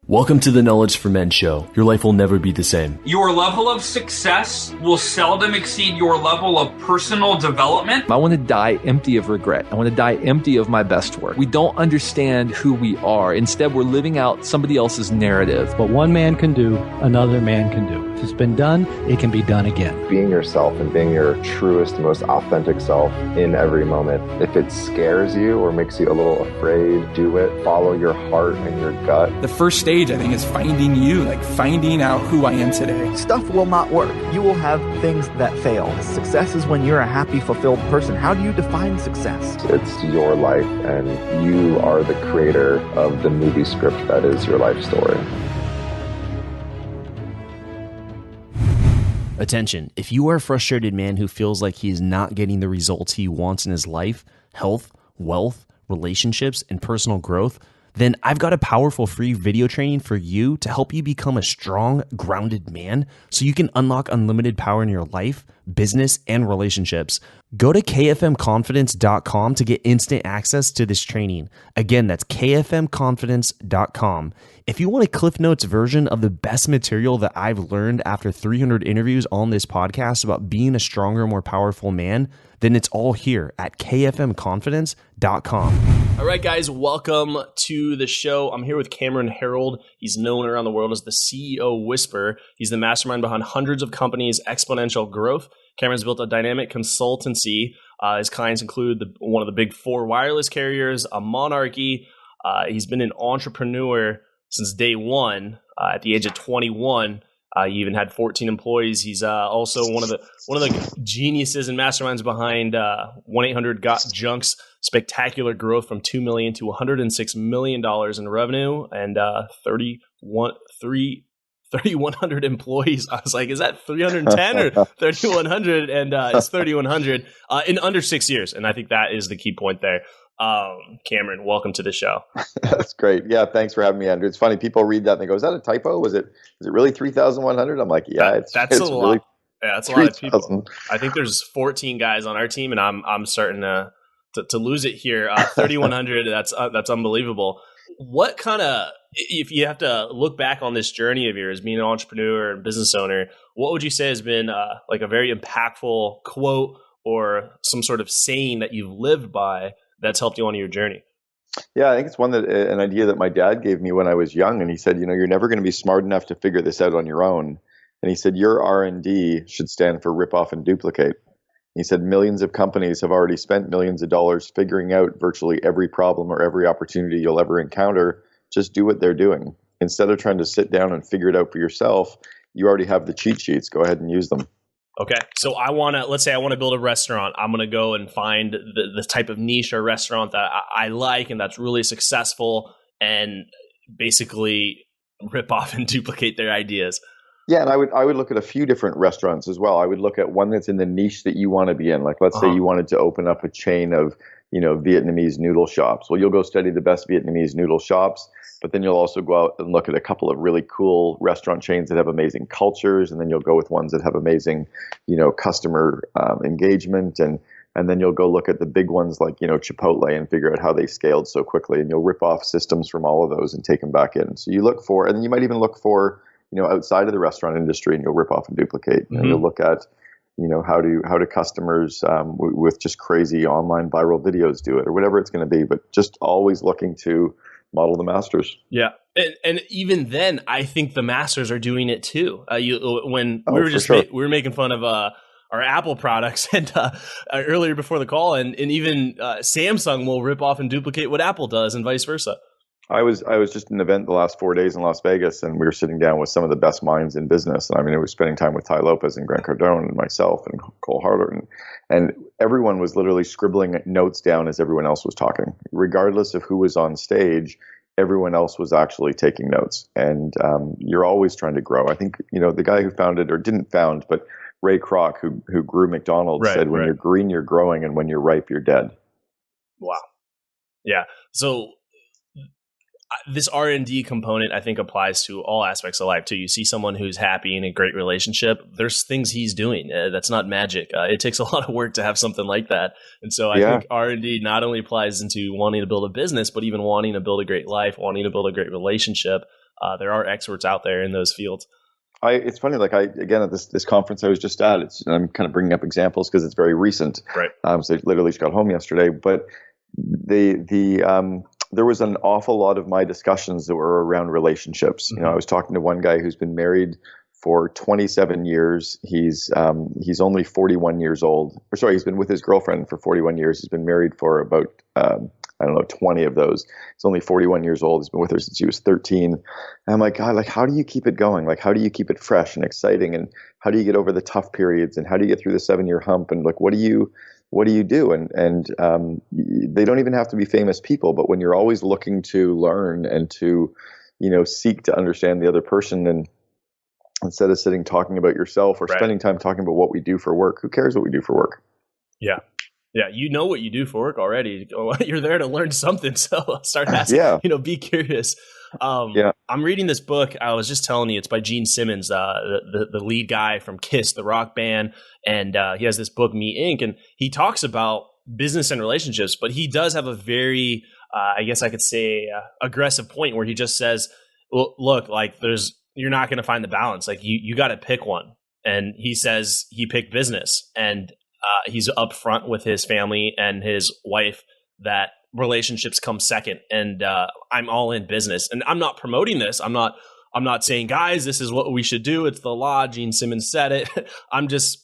Welcome to the Knowledge for Men show. Your life will never be the same. Your level of success will seldom exceed your level of personal development. I want to die empty of regret. I want to die empty of my best work. We don't understand who we are. Instead, we're living out somebody else's narrative. What one man can do, another man can do. If it's been done, it can be done again. Being yourself and being your truest, most authentic self in every moment. If it scares you or makes you a little afraid, do it. Follow your heart and your gut. The first stage, I think, is finding you, like finding out who I am today. Stuff will not work. You will have things that fail. Success is when you're a happy, fulfilled person. How do you define success? It's your life, and you are the creator of the movie script that is your life story. Attention, if you are a frustrated man who feels like he is not getting the results he wants in his life, health, wealth, relationships, and personal growth, then I've got a powerful free video training for you to help you become a strong, grounded man so you can unlock unlimited power in your life, business, and relationships. Go to kfmconfidence.com to get instant access to this training. Again, that's kfmconfidence.com. If you want a Cliff Notes version of the best material that I've learned after 300 interviews on this podcast about being a stronger, more powerful man, then it's all here at kfmconfidence.com. All right, guys, welcome to the show. I'm here with Cameron Herold. He's known around the world as the CEO Whisperer. He's the mastermind behind hundreds of companies' exponential growth. Cameron's built a dynamic consultancy. His clients include one of the big four wireless carriers, a monarchy. He's been an entrepreneur since day one. At the age of 21, he even had 14 employees. He's also one of the geniuses and masterminds behind 1-800-GOT-JUNK's spectacular growth from $2 million to $106 million in revenue and 3,100 employees. I was like, is that 310 or 3,100? And it's 3,100 in under 6 years. And I think that is the key point there. Cameron, welcome to the show. That's great. Yeah, thanks for having me, Andrew. It's funny, people read that and they go, is that a typo? Was it really 3,100? I'm like, yeah, that's a lot. Really, yeah, that's a lot of people. I think there's 14 guys on our team, and I'm starting to lose it here. 3,100. That's unbelievable. What kind of, if you have to look back on this journey of yours, being an entrepreneur and business owner, what would you say has been like a very impactful quote or some sort of saying that you've lived by that's helped you on your journey? Yeah, I think it's an idea that my dad gave me when I was young. And he said, you're never going to be smart enough to figure this out on your own. And he said, your R&D should stand for rip off and duplicate. He said, millions of companies have already spent millions of dollars figuring out virtually every problem or every opportunity you'll ever encounter. Just do what they're doing. Instead of trying to sit down and figure it out for yourself, you already have the cheat sheets. Go ahead and use them. Okay. So let's say I want to build a restaurant. I'm going to go and find the type of niche or restaurant that I like and that's really successful and basically rip off and duplicate their ideas. Yeah, and I would look at a few different restaurants as well. I would look at one that's in the niche that you want to be in. Like, let's say you wanted to open up a chain of, Vietnamese noodle shops. Well, you'll go study the best Vietnamese noodle shops, but then you'll also go out and look at a couple of really cool restaurant chains that have amazing cultures, and then you'll go with ones that have amazing, customer engagement, and then you'll go look at the big ones like, Chipotle and figure out how they scaled so quickly, and you'll rip off systems from all of those and take them back in. So you look for, and then you might even look for, outside of the restaurant industry, and you'll rip off and duplicate. And you'll look at, how do customers with just crazy online viral videos do it, or whatever it's going to be, but just always looking to model the masters. Yeah. And even then, I think the masters are doing it too. We were making fun of our Apple products and earlier before the call, and even Samsung will rip off and duplicate what Apple does, and vice versa. I was just at an event the last 4 days in Las Vegas, and we were sitting down with some of the best minds in business. And I mean, I was spending time with Ty Lopez and Grant Cardone and myself and Cole Harder, and everyone was literally scribbling notes down as everyone else was talking. Regardless of who was on stage, everyone else was actually taking notes. And you're always trying to grow. I think, the guy who founded, or didn't found, but Ray Kroc, who grew McDonald's, said, when you're green, you're growing, and when you're ripe, you're dead. Wow. Yeah. So this R&D component, I think, applies to all aspects of life too. You see someone who's happy in a great relationship, there's things he's doing. That's not magic. It takes a lot of work to have something like that. And so I think R&D not only applies into wanting to build a business, but even wanting to build a great life, wanting to build a great relationship. there are experts out there in those fields. It's funny, like again, at this conference I was just at, I'm kind of bringing up examples because it's very recent. Right. So I literally just got home yesterday, but there was an awful lot of my discussions that were around relationships. Mm-hmm. You know, I was talking to one guy who's been married for 27 years. He's only 41 years old. Or sorry, he's been with his girlfriend for 41 years. He's been married for about, 20 of those. He's only 41 years old. He's been with her since he was 13. And I'm like, God, like, how do you keep it going? Like, how do you keep it fresh and exciting? And how do you get over the tough periods? And how do you get through the 7-year hump? And like, what do you do? And they don't even have to be famous people, but when you're always looking to learn and to, seek to understand the other person, and instead of sitting talking about yourself or spending time talking about what we do for work, who cares what we do for work? Yeah. Yeah. You know what you do for work already. You're there to learn something. So start asking, be curious. I'm reading this book. I was just telling you, it's by Gene Simmons, the lead guy from Kiss, the rock band. And he has this book, Me Inc. And he talks about business and relationships, but he does have a very, I guess I could say, aggressive point where he just says, well, look, like you're not going to find the balance. Like you got to pick one. And he says he picked business, and he's upfront with his family and his wife that relationships come second, and I'm all in business. And I'm not promoting this. I'm not saying, guys, this is what we should do. It's the law. Gene Simmons said it. I'm just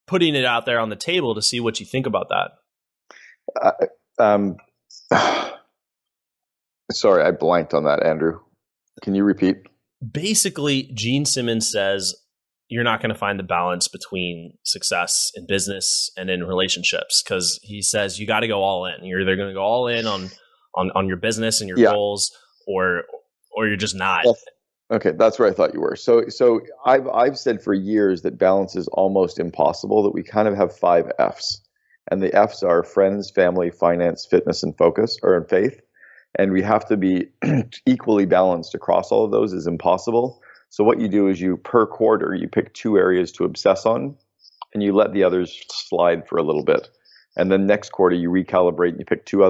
putting it out there on the table to see what you think about that. Sorry, I blanked on that, Andrew. Can you repeat? Basically, Gene Simmons says you're not going to find the balance between success in business and in relationships, because he says you got to go all in. You're either going to go all in on your business and your goals, or you're just not. Okay, that's where I thought you were. So I've said for years that balance is almost impossible, that we kind of have 5 F's. And the F's are friends, family, finance, fitness, and focus, or in faith. And we have to be equally balanced across all of those is impossible. So what you do is per quarter, you pick 2 areas to obsess on, and you let the others slide for a little bit. And then next quarter, you recalibrate and you pick 2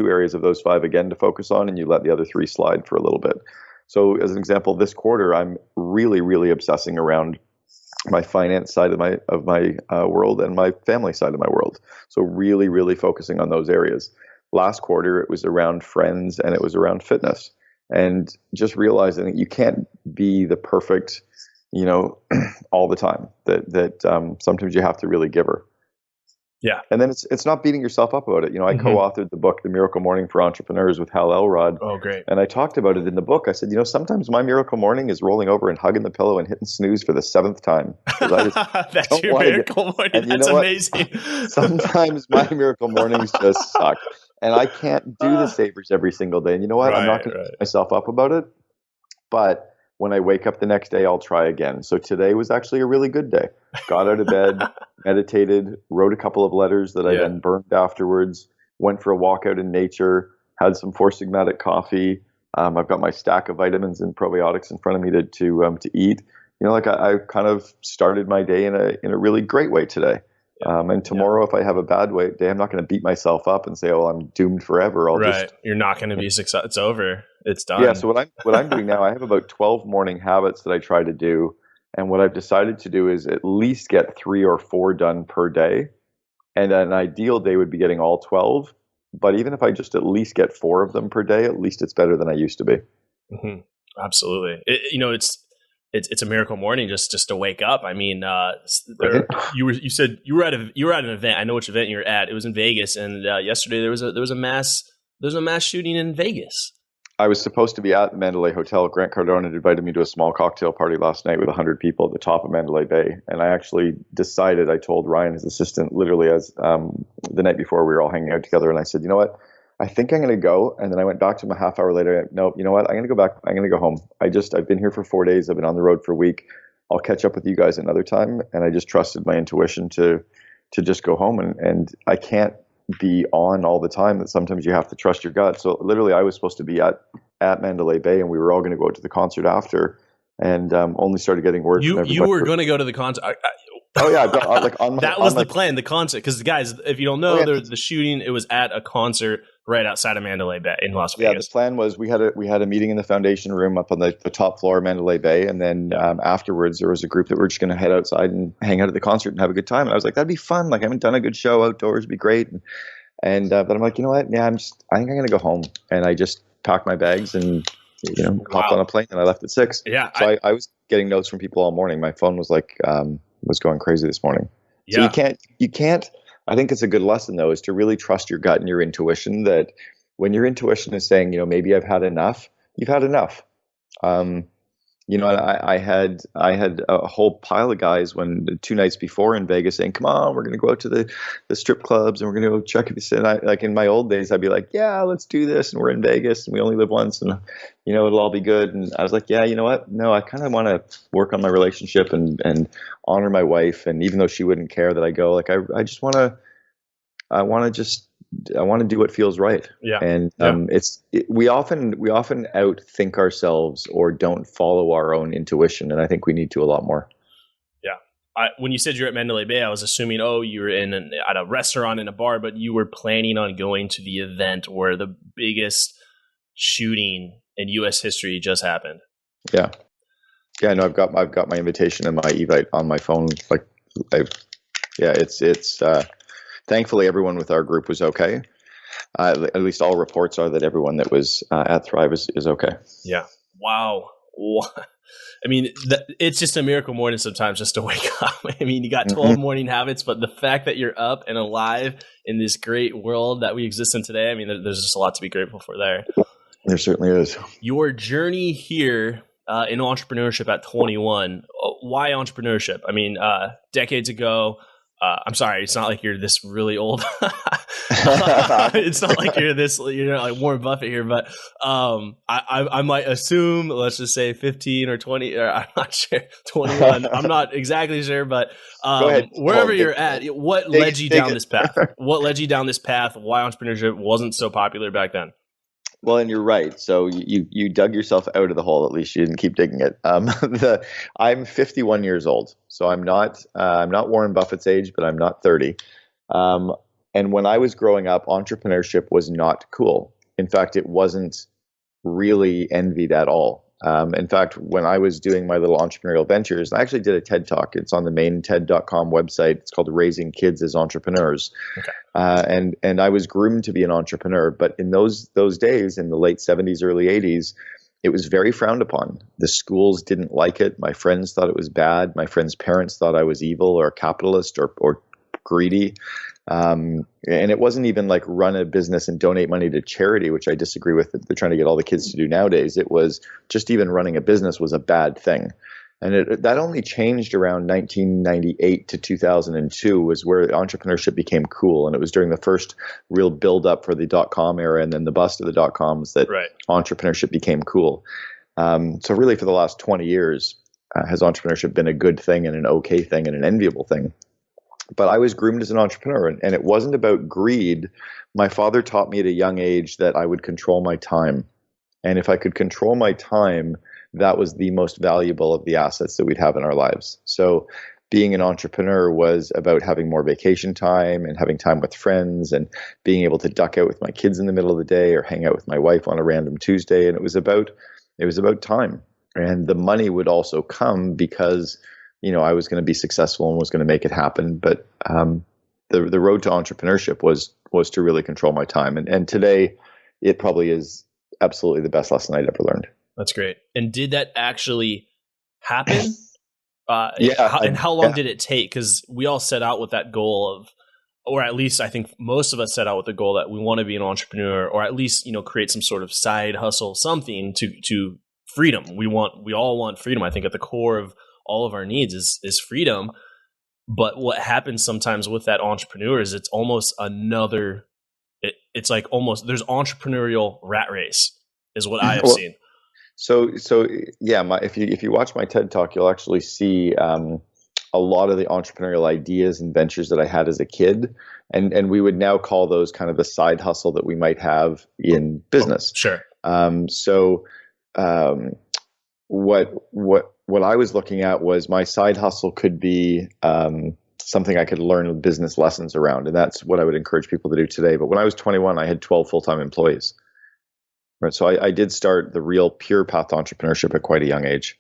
areas of those 5 again to focus on, and you let the other 3 slide for a little bit. So as an example, this quarter, I'm really, really obsessing around my finance side of my world and my family side of my world. So really, really focusing on those areas. Last quarter, it was around friends and it was around fitness. And just realizing that you can't be the perfect, all the time. That sometimes you have to really give her. Yeah. And then it's not beating yourself up about it. I co-authored the book, The Miracle Morning for Entrepreneurs, with Hal Elrod. Oh, great. And I talked about it in the book. I said, sometimes my miracle morning is rolling over and hugging the pillow and hitting snooze for the 7th time. That's your miracle morning. That's amazing. Sometimes my miracle mornings just suck. And I can't do the savers every single day. And you know what? I'm not going to beat myself up about it. But when I wake up the next day, I'll try again. So today was actually a really good day. Got out of bed, meditated, wrote a couple of letters that I then burned afterwards, went for a walk out in nature, had some Four Sigmatic coffee. I've got my stack of vitamins and probiotics in front of me to eat. I kind of started my day in a really great way today. And tomorrow, if I have a bad day, I'm not going to beat myself up and say, "Oh, I'm doomed forever." You're not going to be successful. It's over. It's done. Yeah. So what I'm doing now, I have about 12 morning habits that I try to do, and what I've decided to do is at least get 3 or 4 done per day. And an ideal day would be getting all 12. But even if I just at least get 4 of them per day, at least it's better than I used to be. Mm-hmm. Absolutely. It's a miracle morning just to wake up. I mean, you said you were at an event. I know which event you were at. It was in Vegas, and yesterday there was a mass shooting in Vegas. I was supposed to be at the Mandalay Hotel. Grant Cardone had invited me to a small cocktail party last night with 100 people at the top of Mandalay Bay, and I actually decided. I told Ryan, his assistant, literally as the night before we were all hanging out together, and I said, "You know what? I think I'm going to go." And then I went back to him a half hour later. No, you know what? I'm going to go back. I'm going to go home. I've been here for 4 days. I've been on the road for a week. I'll catch up with you guys another time. And I just trusted my intuition to just go home. And I can't be on all the time. That sometimes you have to trust your gut. So literally I was supposed to be at Mandalay Bay, and we were all going to go to the concert after, and only started getting word from everybody. You were going to go to the concert. Oh yeah, I've got, like on my, that was on my, the plan, the concert. Because guys, if you don't know, the shooting, it was at a concert right outside of Mandalay Bay in Las Vegas. Yeah, the plan was we had a meeting in the foundation room up on the top floor of Mandalay Bay, and then afterwards there was a group that were just going to head outside and hang out at the concert and have a good time. And I was like, that'd be fun. Like I haven't done a good show outdoors, it'd be great. But I'm like, you know what? Yeah, I think I'm going to go home, and I just packed my bags and hopped on a plane, and I left at 6. Yeah, so I was getting notes from people all morning. My phone was like was going crazy this morning. Yeah. So you can't. I think it's a good lesson though, is to really trust your gut and your intuition. That when your intuition is saying, maybe I've had enough, you've had enough. I had a whole pile of guys 2 nights before in Vegas saying, come on, we're going to go out to the strip clubs and we're going to go check this. And like in my old days, I'd be like, yeah, let's do this. And we're in Vegas and we only live once and, it'll all be good. And I was like, yeah, you know what? No, I kind of want to work on my relationship and honor my wife. And even though she wouldn't care that I go, like, I just want to, I want to do what feels right. Yeah. And we often outthink ourselves or don't follow our own intuition. And I think we need to a lot more. Yeah. When you said you're at Mandalay Bay, I was assuming, you were at a restaurant in a bar, but you were planning on going to the event where the biggest shooting in U.S. history just happened. Yeah. Yeah. No, I've got my invitation and my Evite on my phone. Like, it's thankfully everyone with our group was okay. At least all reports are that everyone that was at Thrive is okay. Yeah. Wow. I mean, it's just a miracle morning sometimes just to wake up. I mean, you got 12 morning habits, but the fact that you're up and alive in this great world that we exist in today, I mean, there's just a lot to be grateful for there. There certainly is. Your journey here in entrepreneurship at 21, why entrepreneurship? I mean, decades ago, I'm sorry, it's not like you're this really old. It's not like you're like Warren Buffett here, but I might assume, let's just say 15 or 20, or I'm not sure, 21. I'm not exactly sure, but wherever you're at, what led you down this path? What led you down this path? Why entrepreneurship wasn't so popular back then? Well, and you're right. So you dug yourself out of the hole. At least you didn't keep digging it. I'm 51 years old, so I'm not Warren Buffett's age, but I'm not 30. And when I was growing up, entrepreneurship was not cool. In fact, it wasn't really envied at all. In fact, when I was doing my little entrepreneurial ventures, I actually did a TED Talk. It's on the main TED.com website. It's called Raising Kids as Entrepreneurs. Okay. And I was groomed to be an entrepreneur. But in those days, in the late 70s, early 80s, it was very frowned upon. The schools didn't like it. My friends thought it was bad. My friends' parents thought I was evil or a capitalist or greedy. And it wasn't even like run a business and donate money to charity, which I disagree with. They're trying to get all the kids to do nowadays. It was just even running a business was a bad thing. And that only changed around 1998 to 2002 was where entrepreneurship became cool. And it was during the first real build up for the .com era and then the bust of the .coms that entrepreneurship became cool. So really for the last 20 years, has entrepreneurship been a good thing and an okay thing and an enviable thing? But I was groomed as an entrepreneur, and it wasn't about greed. My father taught me at a young age that I would control my time. And if I could control my time, that was the most valuable of the assets that we'd have in our lives. So being an entrepreneur was about having more vacation time and having time with friends and being able to duck out with my kids in the middle of the day or hang out with my wife on a random Tuesday. And it was about time. And the money would also come because I was going to be successful and was going to make it happen. But the road to entrepreneurship was to really control my time. And today, it probably is absolutely the best lesson I'd ever learned. That's great. And did that actually happen? And how long did it take? Because we all set out with that goal of, or at least I think most of us set out with the goal that we want to be an entrepreneur, or at least create some sort of side hustle, something to freedom. We all want freedom. I think at the core of all of our needs is freedom. But what happens sometimes with that entrepreneur is it's almost it's like almost there's entrepreneurial rat race is what I have seen. So yeah, if you watch my TED Talk, you'll actually see a lot of the entrepreneurial ideas and ventures that I had as a kid. And we would now call those kind of the side hustle that we might have in business. Sure. what I was looking at was my side hustle could be something I could learn business lessons around, and that's what I would encourage people to do today. But when I was 21, I had 12 full-time employees. Right, so I did start the real pure path to entrepreneurship at quite a young age.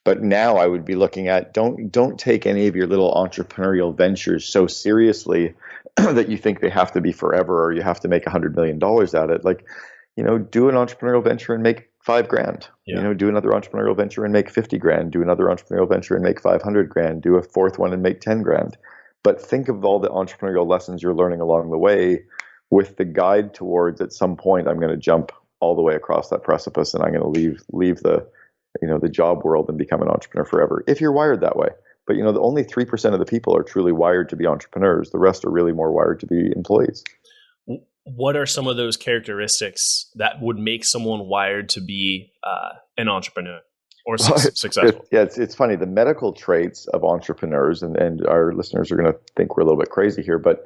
But now I would be looking at don't take any of your little entrepreneurial ventures so seriously that you think they have to be forever or you have to make $100 million at it. Like, do an entrepreneurial venture and make $5,000. Yeah. Do another entrepreneurial venture and make $50,000. Do another entrepreneurial venture and make $500,000. Do a fourth one and make $10,000. But think of all the entrepreneurial lessons you're learning along the way, with the guide towards at some point I'm going to jump all the way across that precipice and I'm going to leave the job world and become an entrepreneur forever, if you're wired that way. But the only 3% of the people are truly wired to be entrepreneurs. The rest are really more wired to be employees. What are some of those characteristics that would make someone wired to be an entrepreneur or successful? It's funny. The medical traits of entrepreneurs, and our listeners are going to think we're a little bit crazy here, but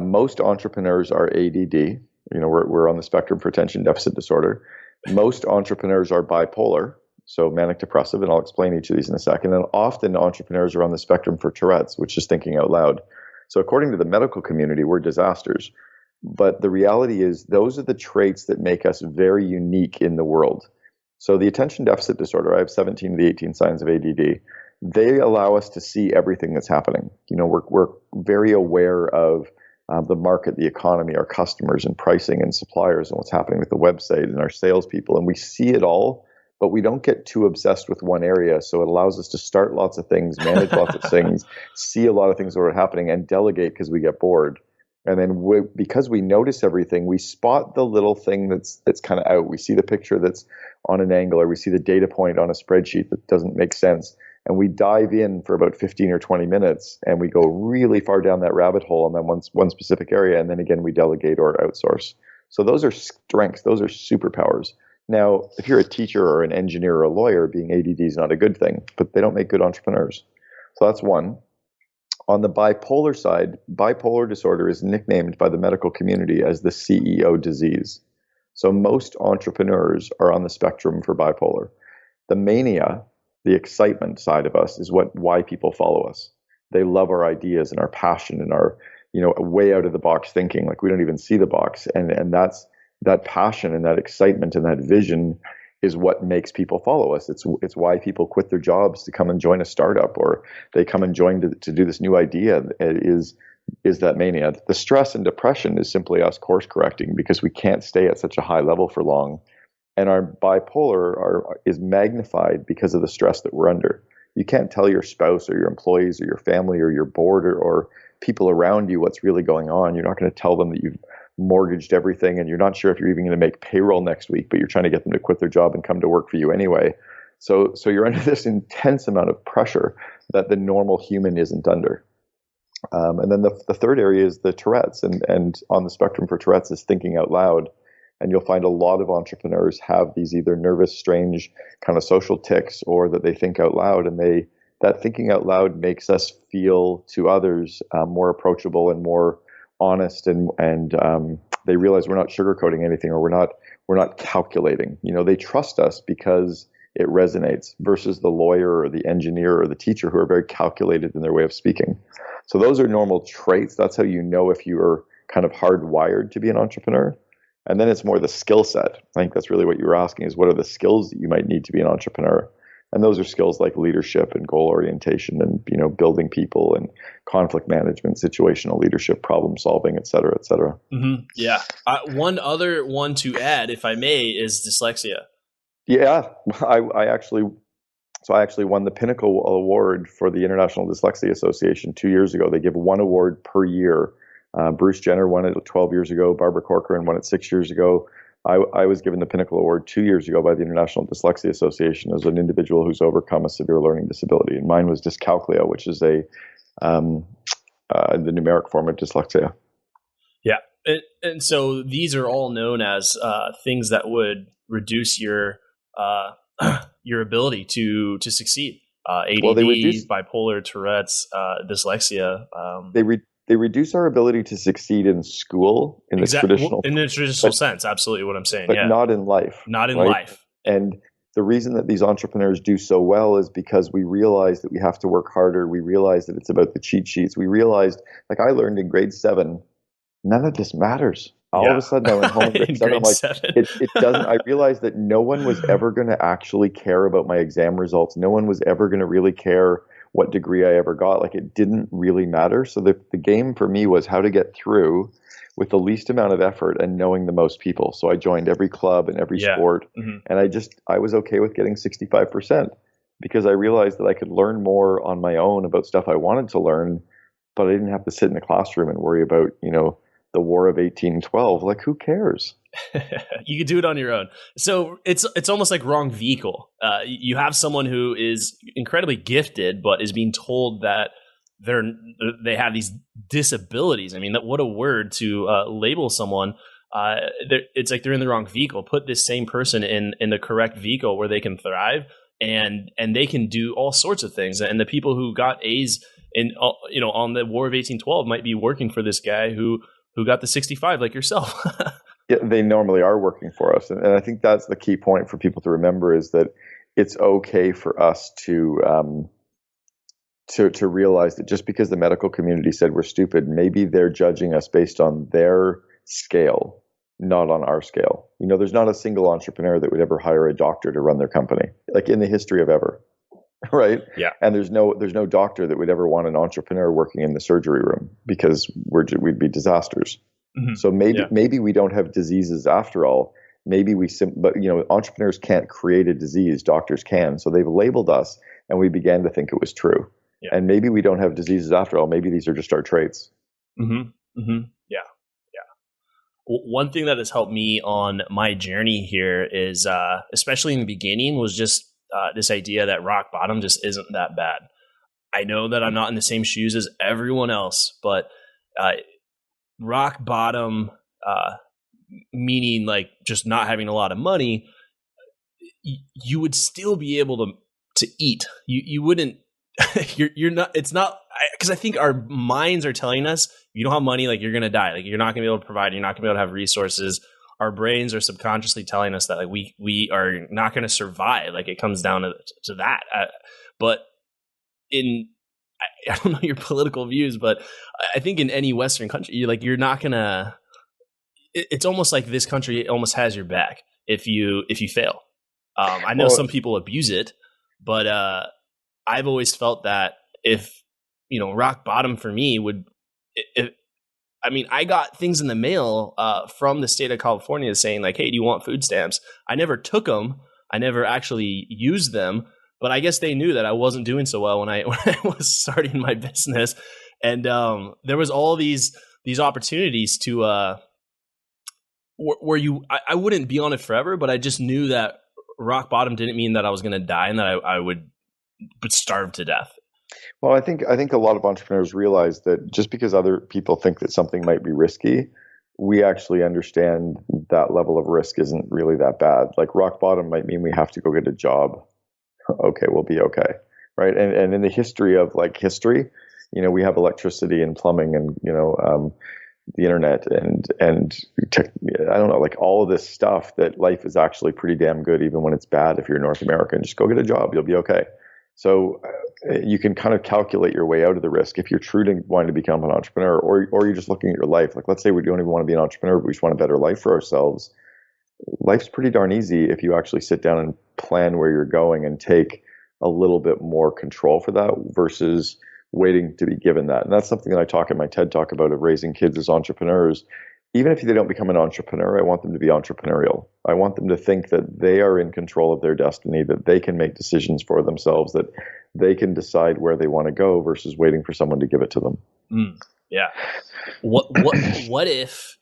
most entrepreneurs are ADD. We're on the spectrum for attention deficit disorder. Most entrepreneurs are bipolar, so manic depressive, and I'll explain each of these in a second. And often entrepreneurs are on the spectrum for Tourette's, which is thinking out loud. So according to the medical community, we're disasters. But the reality is those are the traits that make us very unique in the world. So the attention deficit disorder, I have 17 of the 18 signs of ADD. They allow us to see everything that's happening. We're very aware of the market, the economy, our customers and pricing and suppliers and what's happening with the website and our salespeople. And we see it all, but we don't get too obsessed with one area. So it allows us to start lots of things, manage lots of things, see a lot of things that are happening, and delegate because we get bored. And then because we notice everything, we spot the little thing that's kind of out. We see the picture that's on an angle, or we see the data point on a spreadsheet that doesn't make sense. And we dive in for about 15 or 20 minutes, and we go really far down that rabbit hole on that one specific area. And then again, we delegate or outsource. So those are strengths. Those are superpowers. Now, if you're a teacher or an engineer or a lawyer, being ADD is not a good thing, but they don't make good entrepreneurs. So that's one. On the bipolar side, bipolar disorder is nicknamed by the medical community as the CEO disease. So most entrepreneurs are on the spectrum for bipolar. The mania, the excitement side of us, is why people follow us. They love our ideas and our passion and our, way out of the box thinking. Like, we don't even see the box, and that's that passion and that excitement and that vision is what makes people follow us. It's why people quit their jobs to come and join a startup, or they come and join to do this new idea. Is that mania. The stress and depression is simply us course correcting because we can't stay at such a high level for long. And our bipolar is magnified because of the stress that we're under. You can't tell your spouse or your employees or your family or your board or people around you what's really going on. You're not going to tell them that you've mortgaged everything and you're not sure if you're even going to make payroll next week, but you're trying to get them to quit their job and come to work for you anyway. So you're under this intense amount of pressure that the normal human isn't under. And then the third area is the Tourette's, and on the spectrum for Tourette's is thinking out loud. And you'll find a lot of entrepreneurs have these either nervous, strange kind of social tics, or that they think out loud, and that thinking out loud makes us feel to others more approachable and more honest, and they realize we're not sugarcoating anything, or we're not calculating. They trust us because it resonates, versus the lawyer or the engineer or the teacher who are very calculated in their way of speaking. So those are normal traits. That's how you know if you are kind of hardwired to be an entrepreneur. And then it's more the skill set. I think that's really what you were asking, is what are the skills that you might need to be an entrepreneur? And those are skills like leadership and goal orientation and, building people and conflict management, situational leadership, problem solving, et cetera, et cetera. Mm-hmm. Yeah. One other one to add, if I may, is dyslexia. Yeah. I actually won the Pinnacle Award for the International Dyslexia Association 2 years ago. They give one award per year. Bruce Jenner won it 12 years ago. Barbara Corcoran won it 6 years ago. I was given the Pinnacle Award 2 years ago by the International Dyslexia Association as an individual who's overcome a severe learning disability. And mine was dyscalculia, which is the numeric form of dyslexia. Yeah. And so these are all known as things that would reduce your ability to succeed. ADD, bipolar, Tourette's, dyslexia. They reduce our ability to succeed in school in the traditional sense. Absolutely what I'm saying. But not in life. Not in life. And the reason that these entrepreneurs do so well is because we realize that we have to work harder. We realize that it's about the cheat sheets. We realized, like I learned in grade 7, none of this matters. All of a sudden I went home in grade 7. I'm like, it doesn't. I realized that no one was ever going to actually care about my exam results. No one was ever going to really care what degree I ever got. Like, it didn't really matter. So the game for me was how to get through with the least amount of effort and knowing the most people. So I joined every club and every sport. And I was okay with getting 65% because I realized that I could learn more on my own about stuff I wanted to learn, but I didn't have to sit in the classroom and worry about, the War of 1812. Like, who cares? You could do it on your own. So it's almost like wrong vehicle. You have someone who is incredibly gifted, but is being told that they have these disabilities. I mean, what a word to label someone. It's like they're in the wrong vehicle. Put this same person in the correct vehicle where they can thrive and they can do all sorts of things. And the people who got A's on the War of 1812 might be working for this guy who got the 65, like yourself. Yeah, they normally are working for us. And I think that's the key point for people to remember, is that it's okay for us to realize that just because the medical community said we're stupid, maybe they're judging us based on their scale, not on our scale. There's not a single entrepreneur that would ever hire a doctor to run their company, like in the history of ever. Right. Yeah. And there's no doctor that would ever want an entrepreneur working in the surgery room, because we'd be disasters. So maybe we don't have diseases after all. Maybe but entrepreneurs can't create a disease. Doctors can. So they've labeled us, and we began to think it was true. Yeah. And maybe we don't have diseases after all. Maybe these are just our traits. Yeah. One thing that has helped me on my journey here is, especially in the beginning, was just this idea that rock bottom just isn't that bad. I know that I'm not in the same shoes as everyone else, but rock bottom, meaning like just not having a lot of money, you would still be able to eat. You wouldn't. You're not. It's not, because I think our minds are telling us, you don't have money, like you're gonna die, like you're not gonna be able to provide, you're not gonna be able to have resources. Our brains are subconsciously telling us that, like, we are not going to survive. Like, it comes down to that. But I don't know your political views, but I think in any Western country, you're not going to. It's almost like this country almost has your back if you fail. I know some people abuse it, but I've always felt that if rock bottom for me would. I got things in the mail from the state of California saying, like, hey, do you want food stamps? I never took them. I never actually used them. But I guess they knew that I wasn't doing so well when I was starting my business. And there was all these opportunities to where I wouldn't be on it forever, but I just knew that rock bottom didn't mean that I was going to die and that I would starve to death. Well, I think a lot of entrepreneurs realize that just because other people think that something might be risky, we actually understand that level of risk isn't really that bad. Like, rock bottom might mean we have to go get a job. Okay, we'll be okay, right? And in the history of history, we have electricity and plumbing and the internet and I don't know, like all of this stuff, that life is actually pretty damn good even when it's bad. If you're North American, just go get a job, you'll be okay. So you can kind of calculate your way out of the risk if you're truly wanting to become an entrepreneur, or you're just looking at your life. Like, let's say we don't even want to be an entrepreneur, but we just want a better life for ourselves. Life's pretty darn easy if you actually sit down and plan where you're going and take a little bit more control for that versus waiting to be given that. And that's something that I talk in my TED Talk about, of raising kids as entrepreneurs. Even if they don't become an entrepreneur, I want them to be entrepreneurial. I want them to think that they are in control of their destiny, that they can make decisions for themselves, that they can decide where they want to go versus waiting for someone to give it to them. Yeah. What if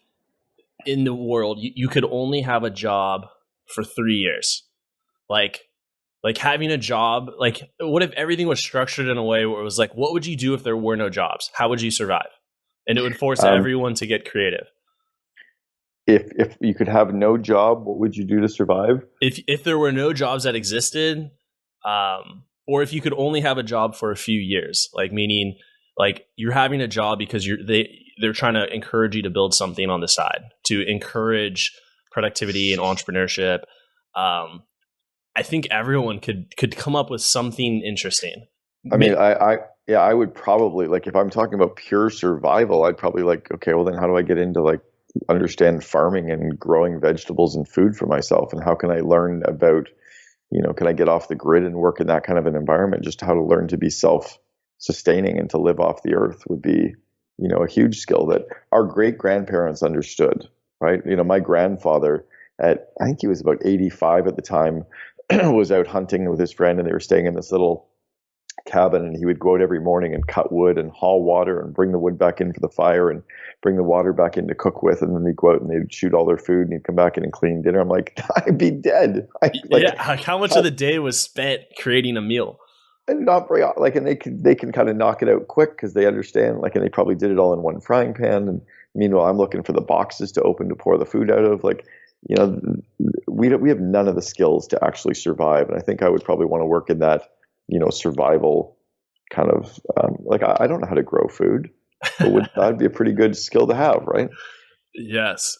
in the world you could only have a job for 3 years? Like having a job, like, what if everything was structured in a way where it was like, what would you do if there were no jobs? How would you survive? And it would force everyone to get creative. If you could have no job, what would you do to survive? If there were no jobs that existed, or if you could only have a job for a few years, like, meaning like you're having a job because they're trying to encourage you to build something on the side to encourage productivity and entrepreneurship. I think everyone could come up with something interesting. I mean, I would probably, like, if I'm talking about pure survival, I'd probably like, okay, well then how do I get into like understand farming and growing vegetables and food for myself? And how can I learn about, can I get off the grid and work in that kind of an environment? Just how to learn to be self-sustaining and to live off the earth would be, a huge skill that our great grandparents understood, right? My grandfather I think he was about 85 at the time, was out hunting with his friend, and they were staying in this little cabin, and he would go out every morning and cut wood and haul water and bring the wood back in for the fire and bring the water back in to cook with, and then they'd go out and they'd shoot all their food and he'd come back in and clean dinner. I'm like, I'd be dead. How much of the day was spent creating a meal? And not very like, and they can kind of knock it out quick because they understand, like, and they probably did it all in one frying pan. And meanwhile, I'm looking for the boxes to open to pour the food out of. Like, we have none of the skills to actually survive. And I think I would probably want to work in that, survival kind of, like, I don't know how to grow food, but that'd be a pretty good skill to have, right? Yes.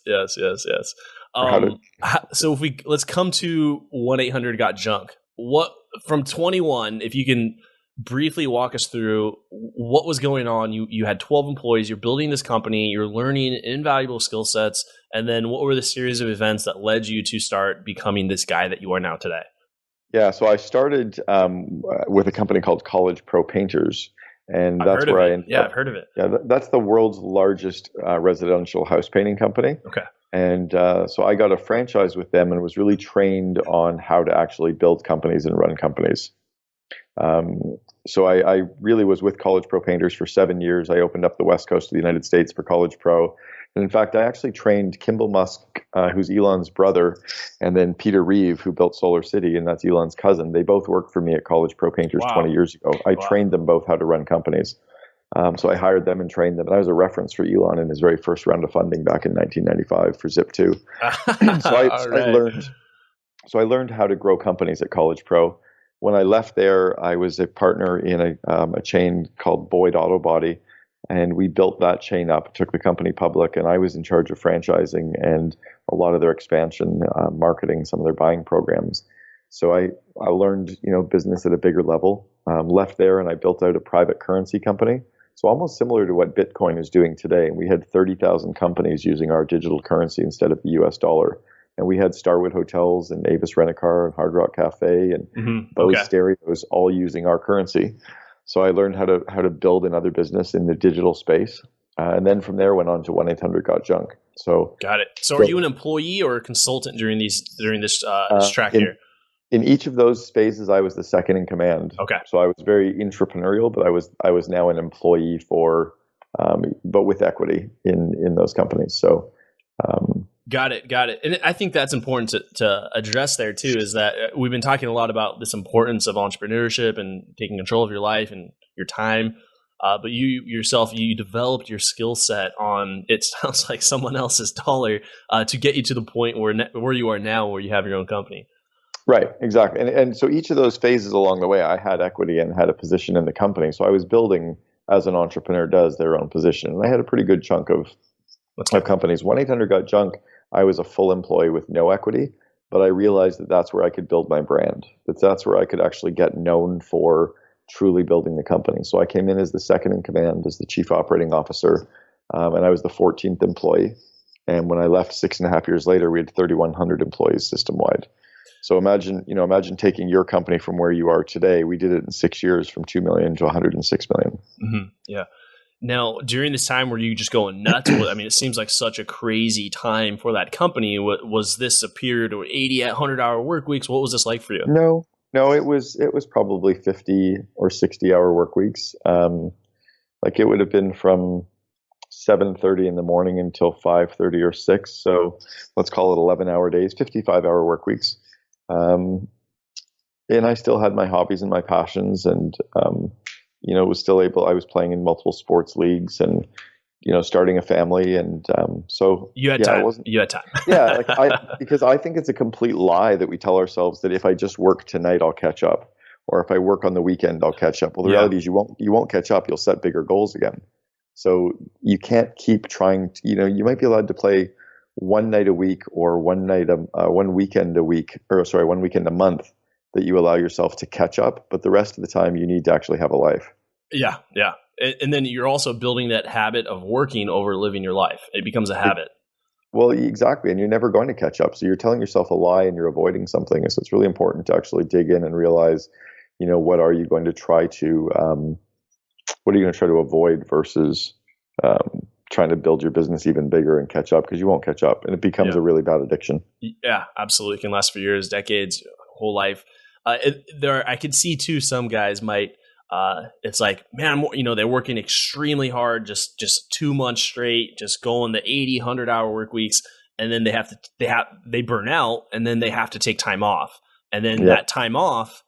So let's come to 1-800-GOT-JUNK. What, from 21, if you can briefly walk us through what was going on. You had 12 employees, you're building this company, you're learning invaluable skill sets, and then what were the series of events that led you to start becoming this guy that you are now today? Yeah, so I started with a company called College Pro Painters, and that's where I ended up. I've heard of it. Yeah, that's the world's largest residential house painting company. Okay. And so I got a franchise with them and was really trained on how to actually build companies and run companies. So I really was with College Pro Painters for 7 years. I opened up the West Coast of the United States for College Pro. And in fact, I actually trained Kimball Musk, who's Elon's brother, and then Peter Reeve, who built Solar City, and that's Elon's cousin. They both worked for me at College Pro Painters 20 years ago. I trained them both how to run companies. So I hired them and trained them. And I was a reference for Elon in his very first round of funding back in 1995 for Zip2. So I learned how to grow companies at College Pro. When I left there, I was a partner in a chain called Boyd Auto Body, and we built that chain up, took the company public, and I was in charge of franchising and a lot of their expansion, marketing, some of their buying programs. So I learned, business at a bigger level, left there, and I built out a private currency company. So almost similar to what Bitcoin is doing today. And we had 30,000 companies using our digital currency instead of the US dollar. And we had Starwood Hotels and Avis Rent-A-Car and Hard Rock Cafe and Bose Stereos all using our currency. So I learned how to build another business in the digital space. And then from there went on to 1-800-GOT-JUNK. So got it. So are you an employee or a consultant during this track here? In each of those spaces, I was the second in command. Okay. So I was very entrepreneurial, but I was now an employee but with equity in those companies. So. Got it. And I think that's important to address there too, is that we've been talking a lot about this importance of entrepreneurship and taking control of your life and your time. But you yourself, you developed your skill set on, it sounds like someone else's dollar, to get you to the point where you are now, where you have your own company. Right, exactly. And so each of those phases along the way, I had equity and had a position in the company. So I was building, as an entrepreneur does, their own position. And I had a pretty good chunk of companies. 1-800-GOT-JUNK, I was a full employee with no equity, but I realized that that's where I could build my brand. That's where I could actually get known for truly building the company. So I came in as the second in command, as the chief operating officer, and I was the 14th employee. And when I left 6.5 years later, we had 3,100 employees system-wide. So imagine taking your company from where you are today. We did it in 6 years, from 2 million to 106 million. Mm-hmm. Yeah. Now, during this time, were you just going nuts? I mean, it seems like such a crazy time for that company. Was this a period of 80 at 100-hour work weeks? What was this like for you? No, it was probably 50 or 60-hour work weeks. Like it would have been from 7:30 in the morning until 5:30 or 6. So let's call it 11-hour days, 55-hour work weeks. And I still had my hobbies and my passions, and I was playing in multiple sports leagues and, starting a family. And so you had time. You had time. Yeah. Because I think it's a complete lie that we tell ourselves that if I just work tonight, I'll catch up. Or if I work on the weekend, I'll catch up. Well, the reality is you won't catch up. You'll set bigger goals again. So you can't keep trying to, you might be allowed to play one night a week or one weekend a month. that you allow yourself to catch up, but the rest of the time you need to actually have a life. Yeah. And then you're also building that habit of working over living your life. It becomes a habit. Well, exactly. And you're never going to catch up. So you're telling yourself a lie and you're avoiding something. So it's really important to actually dig in and realize, what are you going to try to, avoid versus trying to build your business even bigger and catch up, because you won't catch up and it becomes a really bad addiction. Yeah, absolutely. It can last for years, decades, whole life. I could see too, some guys might, it's like, man, they're working extremely hard, just 2 months straight, just going the 80, 100-hour work weeks. And then they burn out, and then they have to take time off. And then that time off,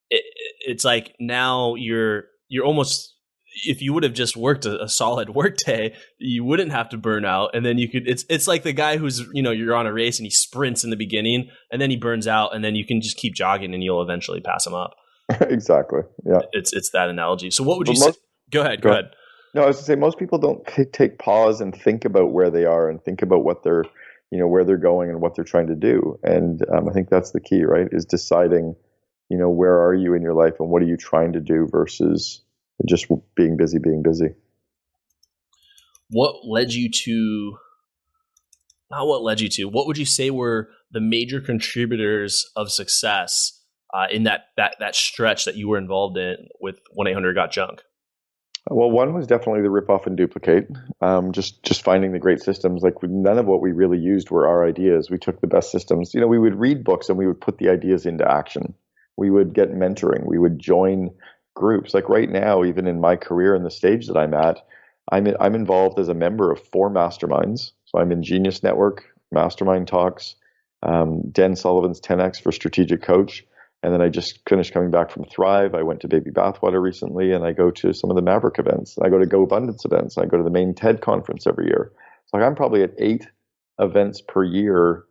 it's like, now you're almost, if you would have just worked a solid work day, you wouldn't have to burn out. And then it's like the guy who's, you're on a race and he sprints in the beginning and then he burns out, and then you can just keep jogging and you'll eventually pass him up. Exactly. Yeah. It's that analogy. So what would you say? Go ahead. No, I was to say, most people don't take pause and think about where they are and think about what they're, where they're going and what they're trying to do. And I think that's the key, right? Is deciding, where are you in your life and what are you trying to do versus just being busy. What would you say were the major contributors of success in that stretch that you were involved in with 1-800-GOT-JUNK? Well, one was definitely the rip off and duplicate. Just finding the great systems. Like, none of what we really used were our ideas. We took the best systems. We would read books and we would put the ideas into action. We would get mentoring. We would join groups. Like right now, even in my career and the stage that I'm at, I'm involved as a member of 4 masterminds. So I'm in Genius Network, Mastermind Talks, Dan Sullivan's 10X for Strategic Coach. And then I just finished coming back from Thrive. I went to Baby Bathwater recently, and I go to some of the Maverick events. I go to Go Abundance events. I go to the main TED conference every year. So I'm probably at 8 events per year.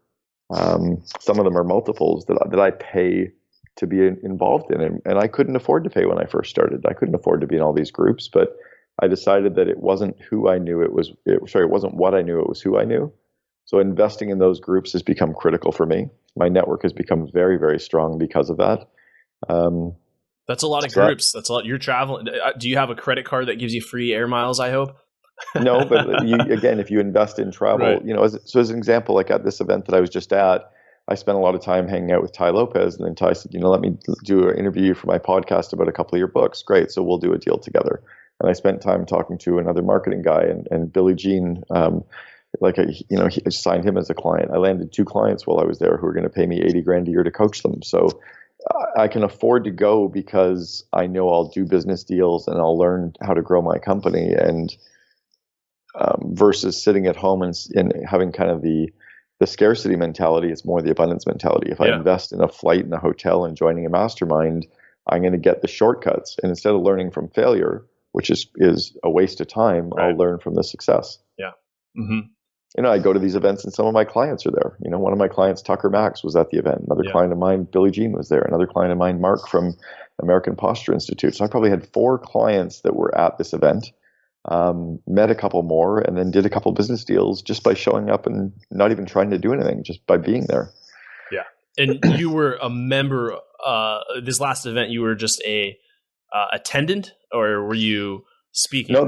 Some of them are multiples that I pay to be involved in. And I couldn't afford to pay when I first started. I couldn't afford to be in all these groups, but I decided that it wasn't who I knew. It wasn't what I knew. It was who I knew. So investing in those groups has become critical for me. My network has become very, very strong because of that. That's a lot of groups. That's a lot. You're traveling. Do you have a credit card that gives you free air miles, I hope? No, but again, if you invest in travel, right. As an example, like at this event that I was just at, I spent a lot of time hanging out with Ty Lopez, and then Ty said, let me do an interview for my podcast about a couple of your books. Great. So we'll do a deal together. And I spent time talking to another marketing guy, and Billy Jean, he signed him as a client. I landed 2 clients while I was there who were going to pay me $80,000 a year to coach them. So I can afford to go because I know I'll do business deals and I'll learn how to grow my company, and versus sitting at home and having kind of the scarcity mentality. It's more the abundance mentality. If I invest in a flight in a hotel and joining a mastermind, I'm going to get the shortcuts. And instead of learning from failure, which is a waste of time, right, I'll learn from the success. Yeah. Mm-hmm. I go to these events and some of my clients are there. One of my clients, Tucker Max, was at the event. Another client of mine, Billy Jean, was there. Another client of mine, Mark from American Posture Institute. So I probably had 4 clients that were at this event. Met a couple more, and then did a couple business deals just by showing up and not even trying to do anything, just by being there. Yeah. And you were a member, this last event, you were just a attendant, or were you speaking? No,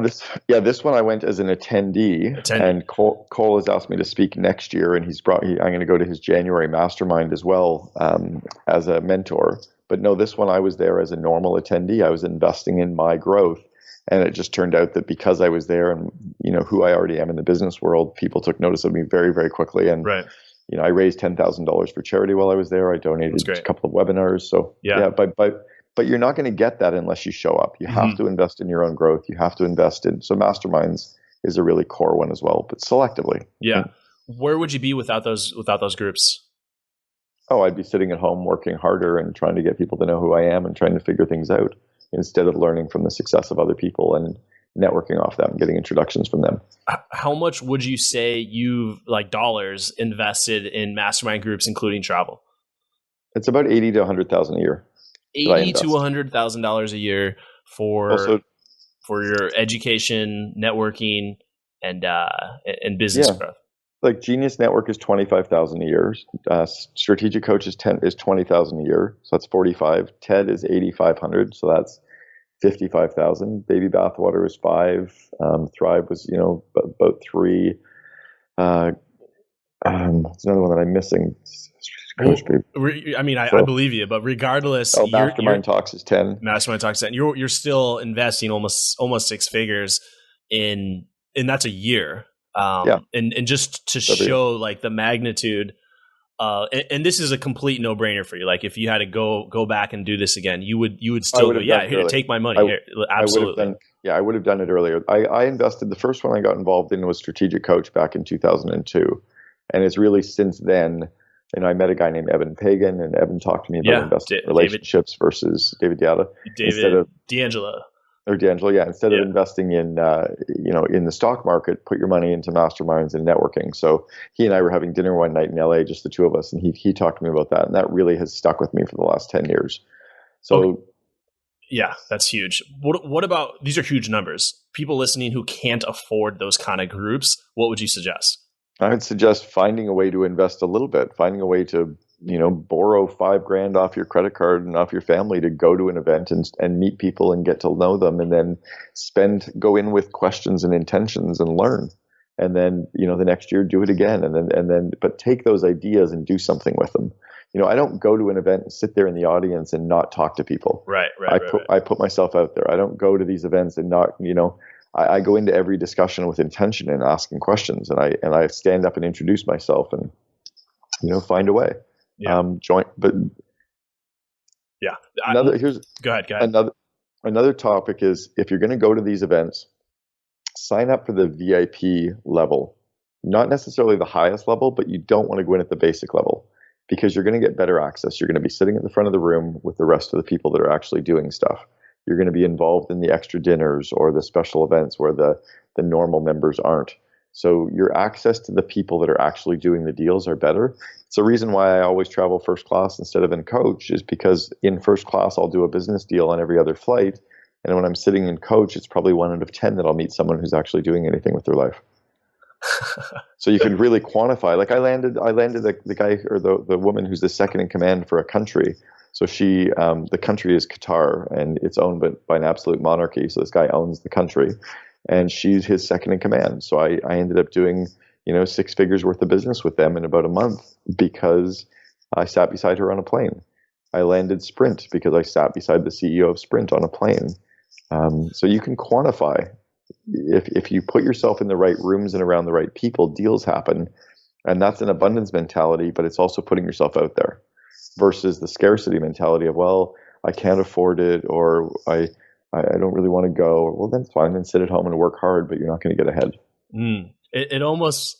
this one I went as an attendee. And Cole has asked me to speak next year, and I'm going to go to his January mastermind as well, as a mentor. But no, this one I was there as a normal attendee. I was investing in my growth. And it just turned out that because I was there and, who I already am in the business world, people took notice of me very, very quickly. And, right. I raised $10,000 for charity while I was there. I donated a couple of webinars. So but you're not going to get that unless you show up. You have to invest in your own growth. You have to invest in, so masterminds is a really core one as well, but selectively. Yeah. Where would you be without those groups? Oh, I'd be sitting at home working harder and trying to get people to know who I am and trying to figure things out, instead of learning from the success of other people and networking off them, getting introductions from them. How much would you say you've, dollars, invested in mastermind groups, including travel? It's about $80,000 to $100,000 a year. $80,000 to $100,000 a year for your education, networking, and business growth. like Genius Network is 25,000 a year. Strategic Coach is 20,000 a year, so that's 45. TED is 8,500, so that's 55,000. Baby Bathwater is 5. Thrive was about 3. There's another one that I'm missing. Coach, I mean, I believe you, but regardless, Mastermind Talks is 10. Mastermind Talks 10. You're still investing almost 6 figures in, and that's a year. And just to show like the magnitude, and this is a complete no brainer for you. Like if you had to go back and do this again, you would still go, here, take my money. Here. Absolutely. I would have done it earlier. I invested, the first one I got involved in was Strategic Coach back in 2002. And it's really since then, I met a guy named Evan Pagan, and Evan talked to me about investing relationships versus David Diata. D'Angelo, instead of investing in, in the stock market, put your money into masterminds and networking. So he and I were having dinner one night in LA, just the two of us, and he talked to me about that. And that really has stuck with me for the last 10 years. So, okay. Yeah, that's huge. What about, these are huge numbers, people listening who can't afford those kind of groups? What would you suggest? I would suggest finding a way to invest a little bit, finding a way to, borrow $5,000 off your credit card and off your family to go to an event and meet people and get to know them, and then go in with questions and intentions and learn. And then, the next year do it again. And then, but take those ideas and do something with them. I don't go to an event and sit there in the audience and not talk to people. Right. I put myself out there. I don't go to these events and not, I go into every discussion with intention and asking questions, and I stand up and introduce myself and, find a way. Yeah. Go ahead. Another topic is, if you're going to go to these events, sign up for the VIP level, not necessarily the highest level, but you don't want to go in at the basic level, because you're going to get better access. You're going to be sitting at the front of the room with the rest of the people that are actually doing stuff. You're going to be involved in the extra dinners or the special events where the normal members aren't. So your access to the people that are actually doing the deals are better. It's the reason why I always travel first class instead of in coach, is because in first class, I'll do a business deal on every other flight. And when I'm sitting in coach, it's probably 1 out of 10 that I'll meet someone who's actually doing anything with their life. So you can really quantify. Like I landed the guy or the woman who's the second in command for a country. So she, the country is Qatar, and it's owned by an absolute monarchy. So this guy owns the country, and she's his second in command. So I ended up doing, 6 figures worth of business with them in about a month because I sat beside her on a plane. I landed Sprint because I sat beside the CEO of Sprint on a plane. So you can quantify. If you put yourself in the right rooms and around the right people, deals happen. And that's an abundance mentality, but it's also putting yourself out there versus the scarcity mentality of, well, I can't afford it, or I don't really want to go. Well, then it's fine. Then sit at home and work hard, but you're not going to get ahead. It almost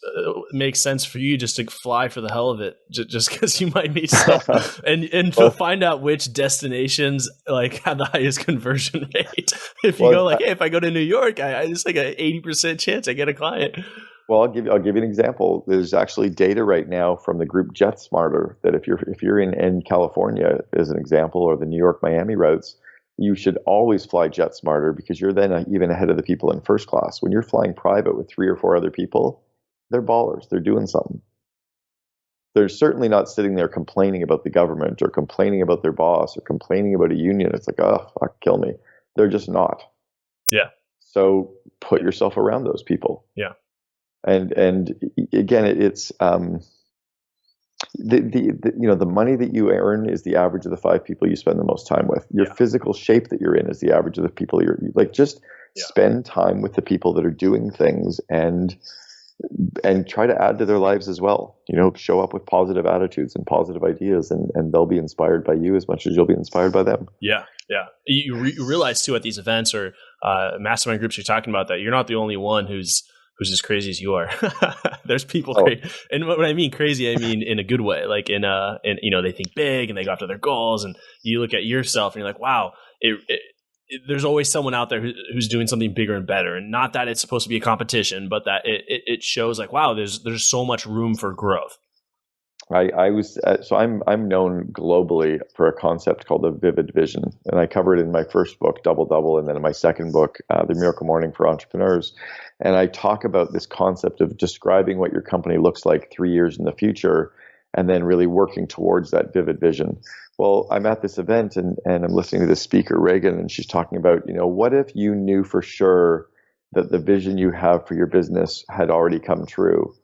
makes sense for you just to fly for the hell of it, just because you might meet stuff and to find out which destinations like have the highest conversion rate. If you go hey, if I go to New York, I just like an 80% chance I get a client. Well, I'll give you an example. There's actually data right now from the group Jet Smarter that if you're in California as an example, or the New York Miami routes, you should always fly Jet Smarter, because you're then even ahead of the people in first class. When you're flying private with 3 or 4 other people, they're ballers. They're doing something. They're certainly not sitting there complaining about the government or complaining about their boss or complaining about a union. It's like, oh, fuck, kill me. They're just not. Yeah. So put yourself around those people. Yeah. And again, it's the money that you earn is the average of the 5 people you spend the most time with. Your physical shape that you're in is the average of the people you're like. Just spend time with the people that are doing things and try to add to their lives as well. Show up with positive attitudes and positive ideas, and they'll be inspired by you as much as you'll be inspired by them. Yeah. Yeah. You realize too at these events or mastermind groups you're talking about that you're not the only one who's as crazy as you are. There's people crazy. And when I mean crazy, I mean in a good way. Like they think big and they go after their goals, and you look at yourself and you're like, wow, there's always someone out there who's doing something bigger and better. And not that it's supposed to be a competition, but that it shows like, wow, there's so much room for growth. I'm known globally for a concept called a vivid vision, and I cover it in my first book, Double Double, and then in my second book, The Miracle Morning for Entrepreneurs. And I talk about this concept of describing what your company looks like 3 years in the future, and then really working towards that vivid vision. Well, I'm at this event and I'm listening to this speaker, Reagan, and she's talking about, what if you knew for sure that the vision you have for your business had already come true?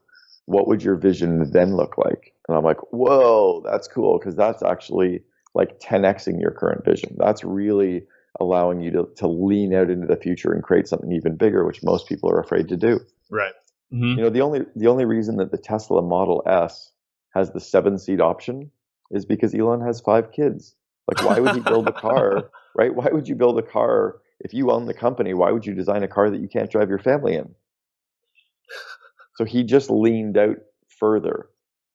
What would your vision then look like? And I'm like, whoa, that's cool, because that's actually like 10xing your current vision. That's really allowing you to lean out into the future and create something even bigger, which most people are afraid to do. Right. Mm-hmm. The only reason that the Tesla Model S has the 7-seat option is because Elon has 5 kids. Like, why would he build a car, right? Why would you build a car if you own the company? Why would you design a car that you can't drive your family in? So he just leaned out further.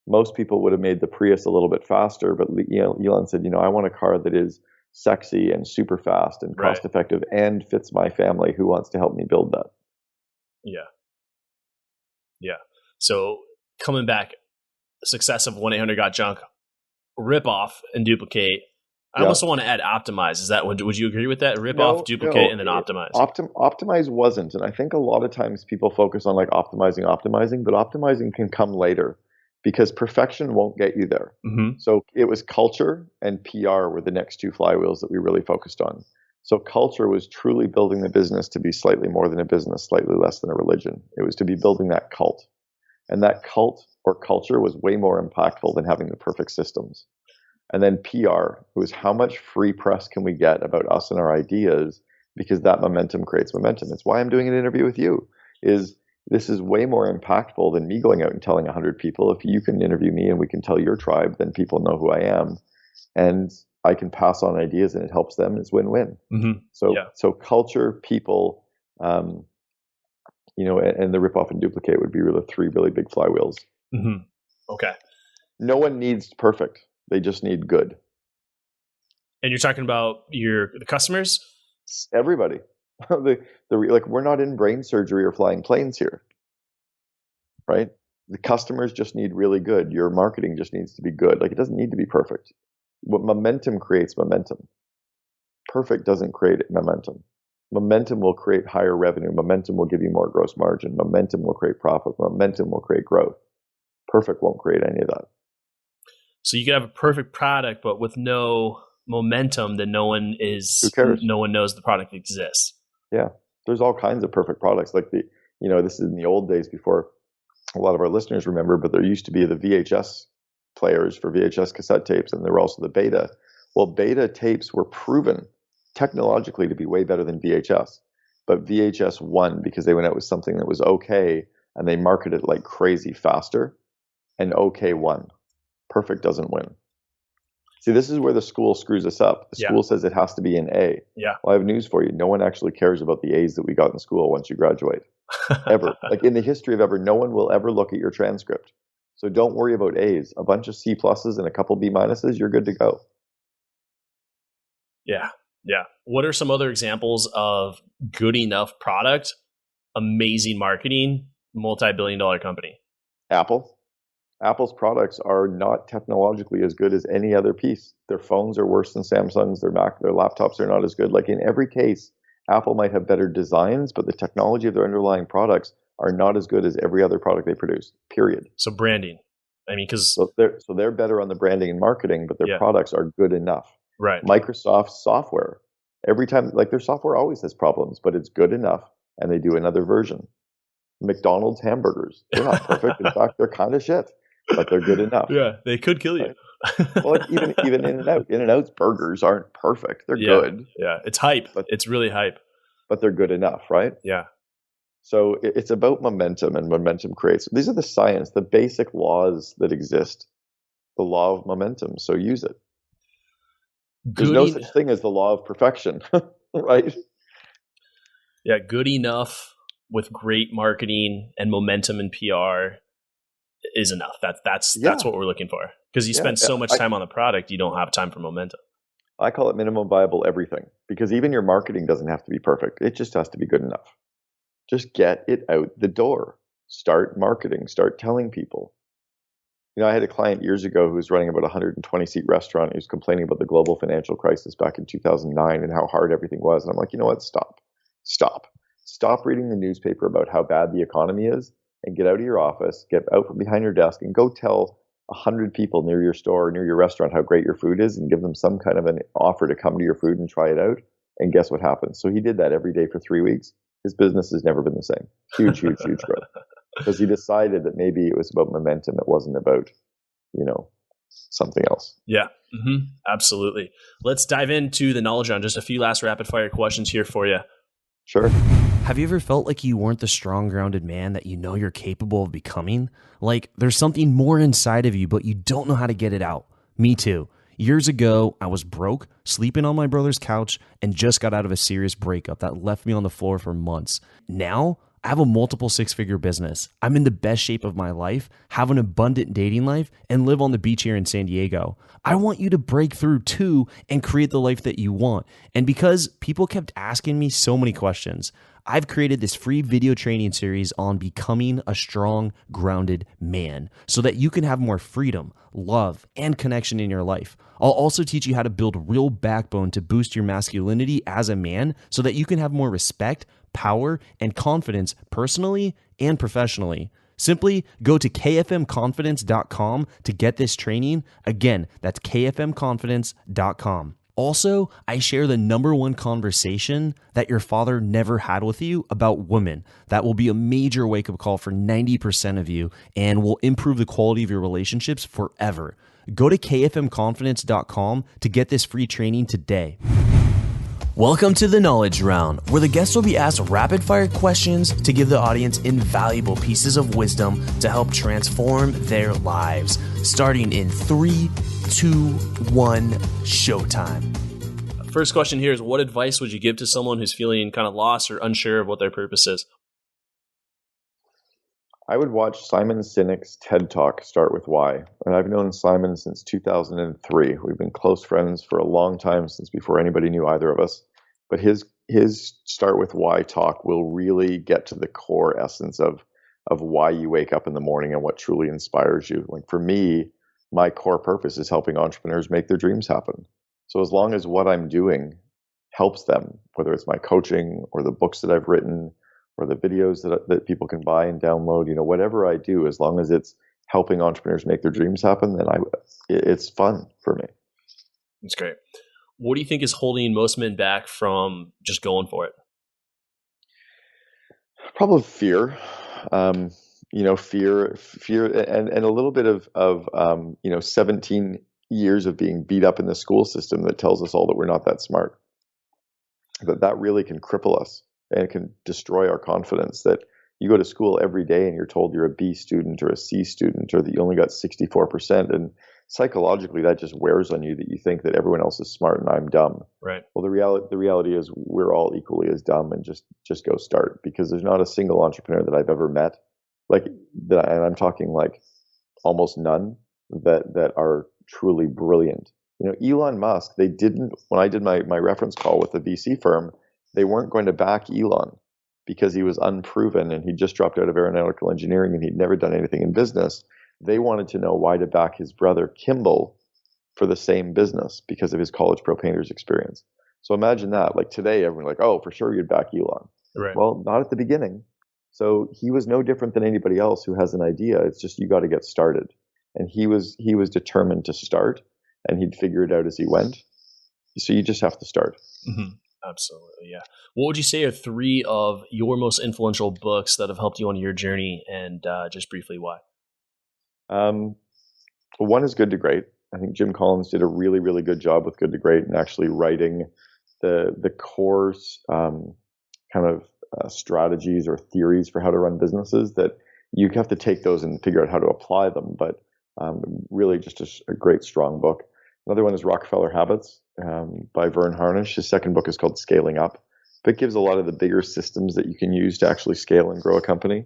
Most people would have made the Prius a little bit faster, but Elon said, I want a car that is sexy and super fast and cost effective and fits my family. Who wants to help me build that? Yeah. Yeah. So coming back, success of 1-800-GOT-JUNK, rip off and duplicate. I also want to add optimize. Is that, would you agree with that? Rip off, duplicate, and then optimize. Optimize wasn't. And I think a lot of times people focus on like optimizing, but optimizing can come later because perfection won't get you there. Mm-hmm. So it was culture and PR were the next 2 flywheels that we really focused on. So culture was truly building the business to be slightly more than a business, slightly less than a religion. It was to be building that cult. And that cult or culture was way more impactful than having the perfect systems. And then PR was how much free press can we get about us and our ideas, because that momentum creates momentum. It's why I'm doing an interview with you. This is way more impactful than me going out and telling 100 people. If you can interview me and we can tell your tribe, then people know who I am. And I can pass on ideas and it helps them. It's win-win. Mm-hmm. So culture, people, and the rip off and duplicate would be the 3 really big flywheels. Mm-hmm. Okay. No one needs perfect. They just need good. And you're talking about the customers? Everybody. We're not in brain surgery or flying planes here, right? The customers just need really good. Your marketing just needs to be good. Like, it doesn't need to be perfect. What momentum creates momentum. Perfect doesn't create momentum. Momentum will create higher revenue. Momentum will give you more gross margin. Momentum will create profit. Momentum will create growth. Perfect won't create any of that. So you could have a perfect product, but with no momentum, then no one knows the product exists. Yeah, there's all kinds of perfect products. Like this is in the old days before a lot of our listeners remember, but there used to be the VHS players for VHS cassette tapes, and there were also the beta. Well, beta tapes were proven technologically to be way better than VHS, but VHS won because they went out with something that was okay, and they marketed it like crazy faster, and okay won. Perfect doesn't win. See, this is where the school screws us up. The school says it has to be an A. Yeah. Well, I have news for you. No one actually cares about the A's that we got in school once you graduate. Ever. Like, in the history of ever, no one will ever look at your transcript. So don't worry about A's. A bunch of C pluses and a couple B minuses, you're good to go. Yeah. Yeah. What are some other examples of good enough product, amazing marketing, multi-billion-dollar company? Apple's products are not technologically as good as any other piece. Their phones are worse than Samsung's. Their laptops are not as good. Like, in every case, Apple might have better designs, but the technology of their underlying products are not as good as every other product they produce, period. So branding. I mean, because so they're better on the branding and marketing, but their products are good enough. Right. Microsoft's software, every time, like, their software always has problems, but it's good enough, and they do another version. McDonald's hamburgers, they're not perfect. In fact, they're kind of shit, but they're good enough. Yeah, they could kill you. Well, like, even In-N-Out's burgers aren't perfect. They're good. Yeah, it's hype. It's really hype. But they're good enough, right? Yeah. So it's about momentum, and momentum creates. These are the science, the basic laws that exist. The law of momentum. So use it. There's no such thing as the law of perfection, right? Yeah, good enough with great marketing and momentum and PR is enough. That's what we're looking for. Because you spend so much time on the product, you don't have time for momentum. I call it minimum viable everything, because even your marketing doesn't have to be perfect. It just has to be good enough. Just get it out the door. Start marketing. Start telling people. I had a client years ago who was running about a 120-seat restaurant. He was complaining about the global financial crisis back in 2009 and how hard everything was. And I'm like, you know what? Stop reading the newspaper about how bad the economy is, and get out of your office, get out from behind your desk, and go tell 100 people near your store, near your restaurant, how great your food is, and give them some kind of an offer to come to your food and try it out. And guess what happens? So he did that every day for 3 weeks. His business has never been the same. Huge growth. Because he decided that maybe it was about momentum. It wasn't about, something else. Yeah, absolutely. Let's dive into the knowledge round. Just a few last rapid fire questions here for you. Sure. Have you ever felt like you weren't the strong, grounded man that you know you're capable of becoming? Like there's something more inside of you, but you don't know how to get it out? Me too. Years ago, I was broke, sleeping on my brother's couch, and just got out of a serious breakup that left me on the floor for months. Now, I have a multiple six-figure business. I'm in the best shape of my life, have an abundant dating life, and live on the beach here in San Diego. I want you to break through too and create the life that you want. And because people kept asking me so many questions, I've created this free video training series on becoming a strong, grounded man so that you can have more freedom, love, and connection in your life. I'll also teach you how to build real backbone to boost your masculinity as a man so that you can have more respect, power, and confidence personally and professionally. Simply go to kfmconfidence.com to get this training. Again, that's kfmconfidence.com. Also, I share the number one conversation that your father never had with you about women. That will be a major wake-up call for 90% of you and will improve the quality of your relationships forever. Go to kfmconfidence.com to get this free training today. Welcome to the Knowledge Round, where the guests will be asked rapid-fire questions to give the audience invaluable pieces of wisdom to help transform their lives. Starting in 3, 2, 1, showtime. First question here is, what advice would you give to someone who's feeling kind of lost or unsure of what their purpose is? I would watch Simon Sinek's TED Talk, Start With Why. And I've known Simon since 2003. We've been close friends for a long time, since before anybody knew either of us. But his Start With Why talk will really get to the core essence of why you wake up in the morning and what truly inspires you. Like for me, my core purpose is helping entrepreneurs make their dreams happen. So as long as what I'm doing helps them, whether it's my coaching or the books that I've written or the videos that people can buy and download, whatever I do, as long as it's helping entrepreneurs make their dreams happen, then it's fun for me. That's great. What do you think is holding most men back from just going for it? Probably fear. Fear, and a little bit of 17 years of being beat up in the school system that tells us all that we're not that smart. That really can cripple us and can destroy our confidence. That you go to school every day and you're told you're a B student or a C student, or that you only got 64%, and psychologically that just wears on you, that you think that everyone else is smart and I'm dumb. Right. Well, the reality is we're all equally as dumb, and just go start, because there's not a single entrepreneur that I've ever met like that, and I'm talking like almost none, that are truly brilliant. Elon Musk, they didn't, when I did my reference call with the VC firm, they weren't going to back Elon because he was unproven and he just dropped out of aeronautical engineering and he'd never done anything in business. They wanted to know why to back his brother Kimball for the same business because of his College Pro Painters experience. So imagine that. Like today, everyone's like, oh, for sure you'd back Elon. Right. Well, not at the beginning. So he was no different than anybody else who has an idea. It's just you got to get started. And he was determined to start, and he'd figure it out as he went. So you just have to start. Mm-hmm. Absolutely, yeah. What would you say are 3 of your most influential books that have helped you on your journey, and just briefly why? One is Good to Great. I think Jim Collins did a really, really good job with Good to Great and actually writing the core strategies or theories for how to run businesses, that you have to take those and figure out how to apply them. But really just a great, strong book. Another one is Rockefeller Habits by Vern Harnish. His second book is called Scaling Up. But it gives a lot of the bigger systems that you can use to actually scale and grow a company.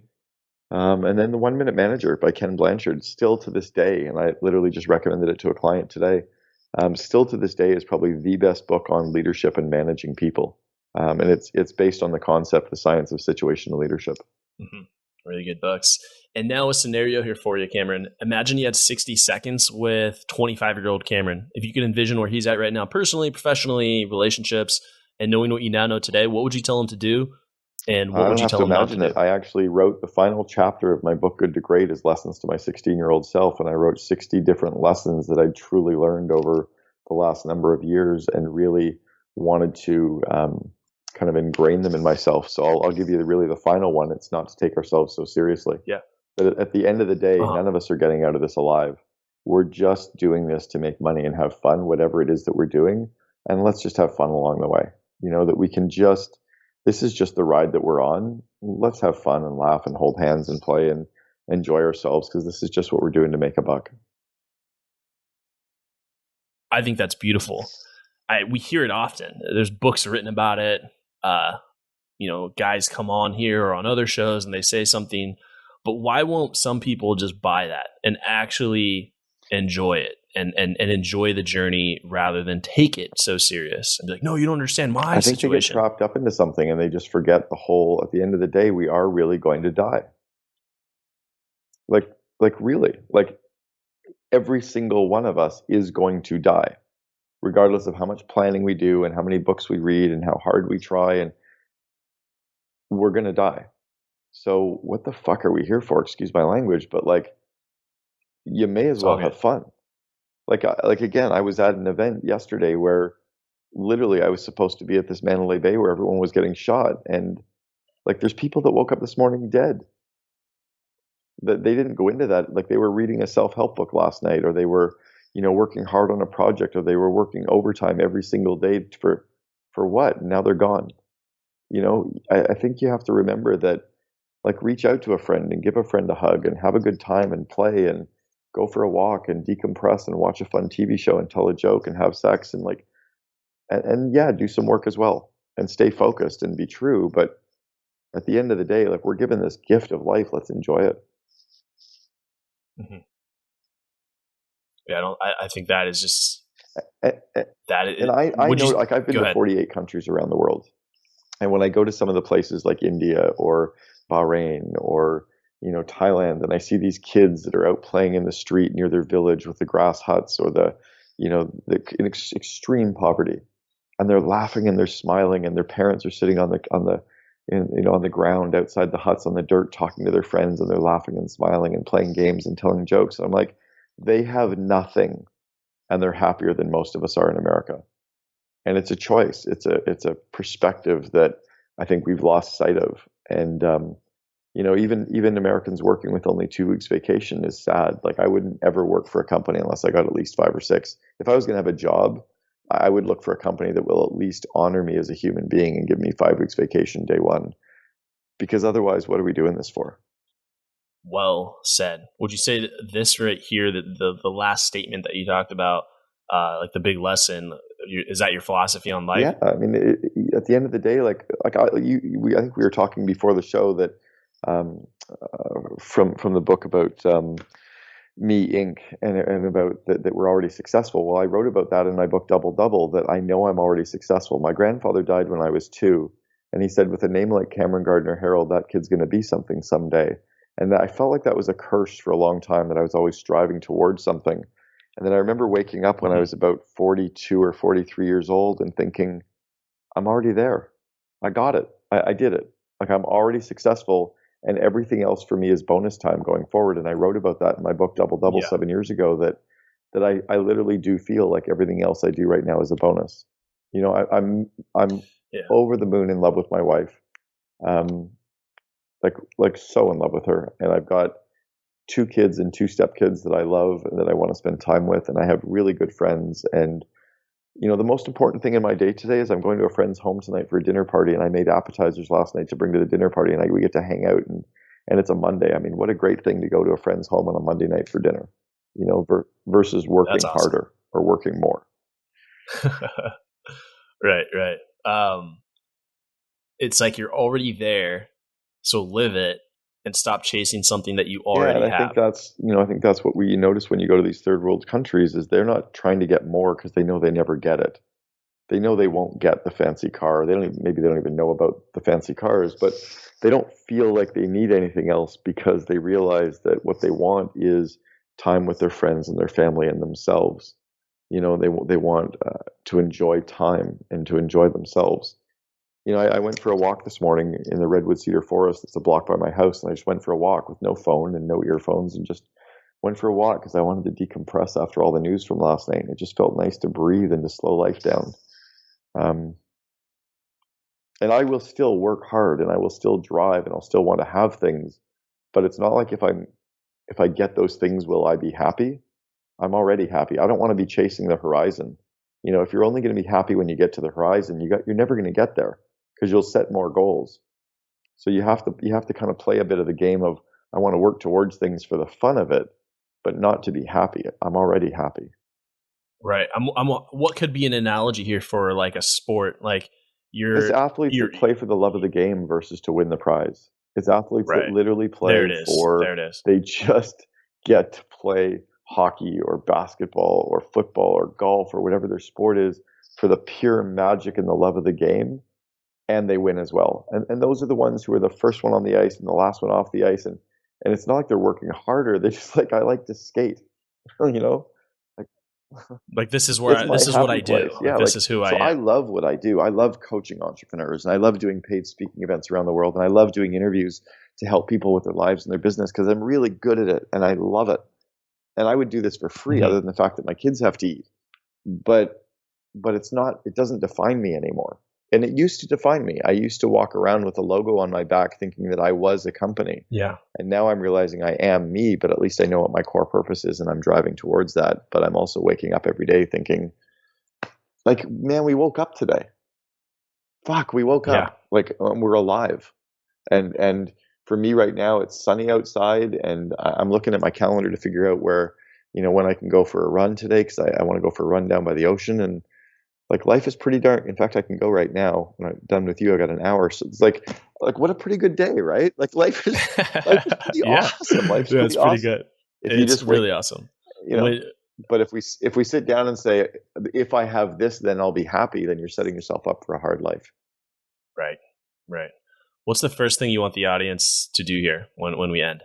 And then The 1 Minute Manager by Ken Blanchard, still to this day, and I literally just recommended it to a client today, still to this day is probably the best book on leadership and managing people. And it's based on the concept, the science of situational leadership. Mm-hmm. Really good books. And now a scenario here for you, Cameron. Imagine you had 60 seconds with 25-year-old Cameron. If you could envision where he's at right now, personally, professionally, relationships, and knowing what you now know today, what would you tell him to do? And what would you tell him not to do? I actually wrote the final chapter of my book, Good to Great, as lessons to my 16-year-old self. And I wrote 60 different lessons that I truly learned over the last number of years and really wanted to kind of ingrain them in myself. So I'll give you the final one. It's not to take ourselves so seriously. Yeah. But at the end of the day, none of us are getting out of this alive. We're just doing this to make money and have fun, whatever it is that we're doing. And let's just have fun along the way. That we can this is just the ride that we're on. Let's have fun and laugh and hold hands and play and enjoy ourselves, because this is just what we're doing to make a buck. I think that's beautiful. We hear it often. There's books written about it. Guys come on here or on other shows and they say something, but why won't some people just buy that and actually enjoy it and enjoy the journey rather than take it so serious and be like, no, you don't understand my situation. I think they get trapped up into something and they just forget at the end of the day, we are really going to die. Really, every single one of us is going to die, regardless of how much planning we do and how many books we read and how hard we try, and we're going to die. So what the fuck are we here for? Excuse my language, but you may as well have fun. Again, I was at an event yesterday where literally I was supposed to be at this Mandalay Bay where everyone was getting shot, and there's people that woke up this morning dead. That they didn't go into that. They were reading a self-help book last night, or they were, working hard on a project, or they were working overtime every single day for what? And now they're gone. I think you have to remember that, reach out to a friend and give a friend a hug and have a good time and play and go for a walk and decompress and watch a fun TV show and tell a joke and have sex and do some work as well and stay focused and be true. But at the end of the day, we're given this gift of life. Let's enjoy it. Mm-hmm. Yeah, I think that is just that. And I know, I've been to 48 countries around the world, and when I go to some of the places like India or Bahrain or Thailand, and I see these kids that are out playing in the street near their village with the grass huts or in extreme poverty, and they're laughing and they're smiling, and their parents are sitting on the ground outside the huts on the dirt talking to their friends, and they're laughing and smiling and playing games and telling jokes. And I'm like, they have nothing and they're happier than most of us are in America. And it's a choice. It's a perspective that I think we've lost sight of. And even Americans working with only 2 weeks vacation is sad. I wouldn't ever work for a company unless I got at least 5 or 6. If I was going to have a job, I would look for a company that will at least honor me as a human being and give me 5 weeks vacation day one. Because otherwise, what are we doing this for? Well said. Would you say that this right here, that the last statement that you talked about, the big lesson, is that your philosophy on life? Yeah, I mean, at the end of the day, I think we were talking before the show that from the book about Me Inc. and about that we're already successful. Well, I wrote about that in my book Double Double, that I know I'm already successful. My grandfather died when I was 2, and he said, with a name like Cameron Gardner Herold, that kid's going to be something someday. And I felt like that was a curse for a long time, that I was always striving towards something. And then I remember waking up when I was about 42 or 43 years old and thinking, I'm already there. I got it. I did it. I'm already successful, and everything else for me is bonus time going forward. And I wrote about that in my book Double Double 7 years ago, that I literally do feel like everything else I do right now is a bonus. I'm over the moon in love with my wife. So in love with her. And I've got 2 kids and 2 stepkids that I love and that I want to spend time with. And I have really good friends. And, the most important thing in my day today is I'm going to a friend's home tonight for a dinner party. And I made appetizers last night to bring to the dinner party. And we get to hang out, and it's a Monday. I mean, what a great thing to go to a friend's home on a Monday night for dinner, versus working harder or working more. Right. It's like you're already there. So live it and stop chasing something that you already have. I think that's what we notice when you go to these third world countries, is they're not trying to get more because they know they never get it. They know they won't get the fancy car. Maybe they don't even know about the fancy cars, but they don't feel like they need anything else because they realize that what they want is time with their friends and their family and themselves. You know, they want to enjoy time and to enjoy themselves. You know, I went for a walk this morning in the Redwood Cedar Forest. It's a block by my house, and I just went for a walk with no phone and no earphones, and just went for a walk because I wanted to decompress after all the news from last night. It just felt nice to breathe and to slow life down. And I will still work hard, and I will still drive, and I'll still want to have things, but it's not like if I get those things, will I be happy? I'm already happy. I don't want to be chasing the horizon. You know, if you're only going to be happy when you get to the horizon, you're never going to get there because you'll set more goals. So you have to kind of play a bit of the game of, I want to work towards things for the fun of it, but not to be happy. I'm already happy. Right. What could be an analogy here for like a sport? Like it's athletes that play for the love of the game versus to win the prize. It's athletes that literally play they just get to play hockey or basketball or football or golf or whatever their sport is for the pure magic and the love of the game, and they win as well. And those are the ones who are the first one on the ice and the last one off the ice, and it's not like they're working harder. They're just like, I like to skate, you know? Like this is where this is what I do. Yeah, this is who I am. I love what I do. I love coaching entrepreneurs, and I love doing paid speaking events around the world, and I love doing interviews to help people with their lives and their business because I'm really good at it and I love it. And I would do this for free, other than the fact that my kids have to eat. But it's not. It doesn't define me anymore. And it used to define me. I used to walk around with a logo on my back thinking that I was a company. Yeah. And now I'm realizing I am me, but at least I know what my core purpose is and I'm driving towards that. But I'm also waking up every day thinking, like, man, we woke up today. Fuck, we woke up. Like, we're alive. And for me right now, it's sunny outside, and I'm looking at my calendar to figure out where, you know, when I can go for a run today, because I want to go for a run down by the ocean. And like, life is pretty dark. In fact, I can go right now. When I'm done with you, I got an hour. So it's like what a pretty good day, right? Like life is pretty awesome. Life's pretty awesome. Good. It's really awesome. You know, but if we sit down and say, if I have this, then I'll be happy, then you're setting yourself up for a hard life. Right. What's the first thing you want the audience to do here when we end?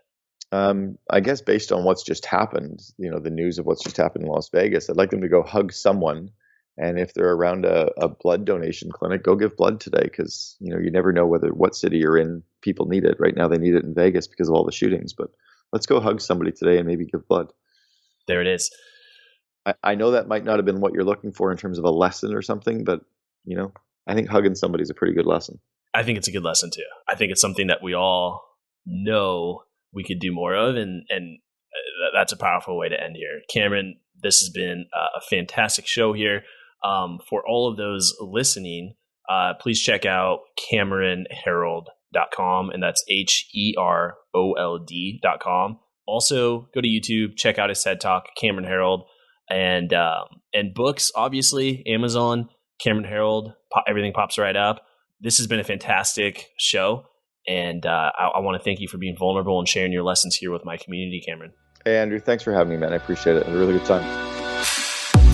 I guess based on what's just happened, you know, the news of what's just happened in Las Vegas, I'd like them to go hug someone. And if they're around a blood donation clinic, go give blood today, because, you know, you never know what city you're in. People need it. Right now they need it in Vegas because of all the shootings. But let's go hug somebody today and maybe give blood. There it is. I know that might not have been what you're looking for in terms of a lesson or something, but, you know, I think hugging somebody is a pretty good lesson. I think it's a good lesson too. I think it's something that we all know we could do more of, and that's a powerful way to end here. Cameron, this has been a fantastic show here. For all of those listening, please check out CameronHerold.com, and that's HEROLD.com. Also, go to YouTube, check out his TED Talk, Cameron Herold, and books, obviously, Amazon, Cameron Herold, everything pops right up. This has been a fantastic show, and I want to thank you for being vulnerable and sharing your lessons here with my community, Cameron. Hey, Andrew, thanks for having me, man. I appreciate it. It was a really good time.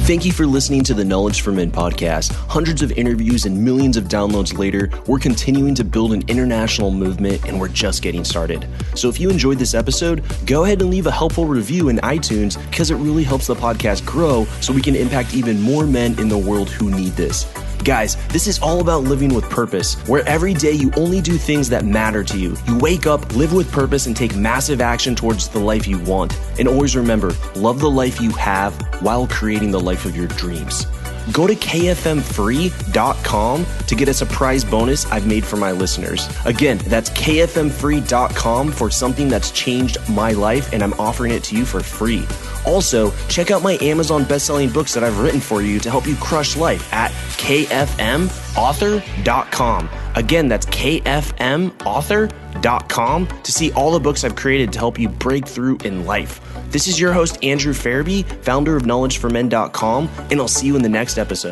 Thank you for listening to the Knowledge for Men podcast. Hundreds of interviews and millions of downloads later, we're continuing to build an international movement, and we're just getting started. So if you enjoyed this episode, go ahead and leave a helpful review in iTunes, because it really helps the podcast grow so we can impact even more men in the world who need this. Guys, this is all about living with purpose, where every day you only do things that matter to you. You wake up, live with purpose, and take massive action towards the life you want. And always remember, love the life you have while creating the life of your dreams. Go to kfmfree.com to get a surprise bonus I've made for my listeners. Again, that's kfmfree.com for something that's changed my life, and I'm offering it to you for free. Also, check out my Amazon best-selling books that I've written for you to help you crush life at kfmauthor.com. Again, that's kfmauthor.com to see all the books I've created to help you break through in life. This is your host, Andrew Farabee, founder of knowledgeformen.com, and I'll see you in the next episode.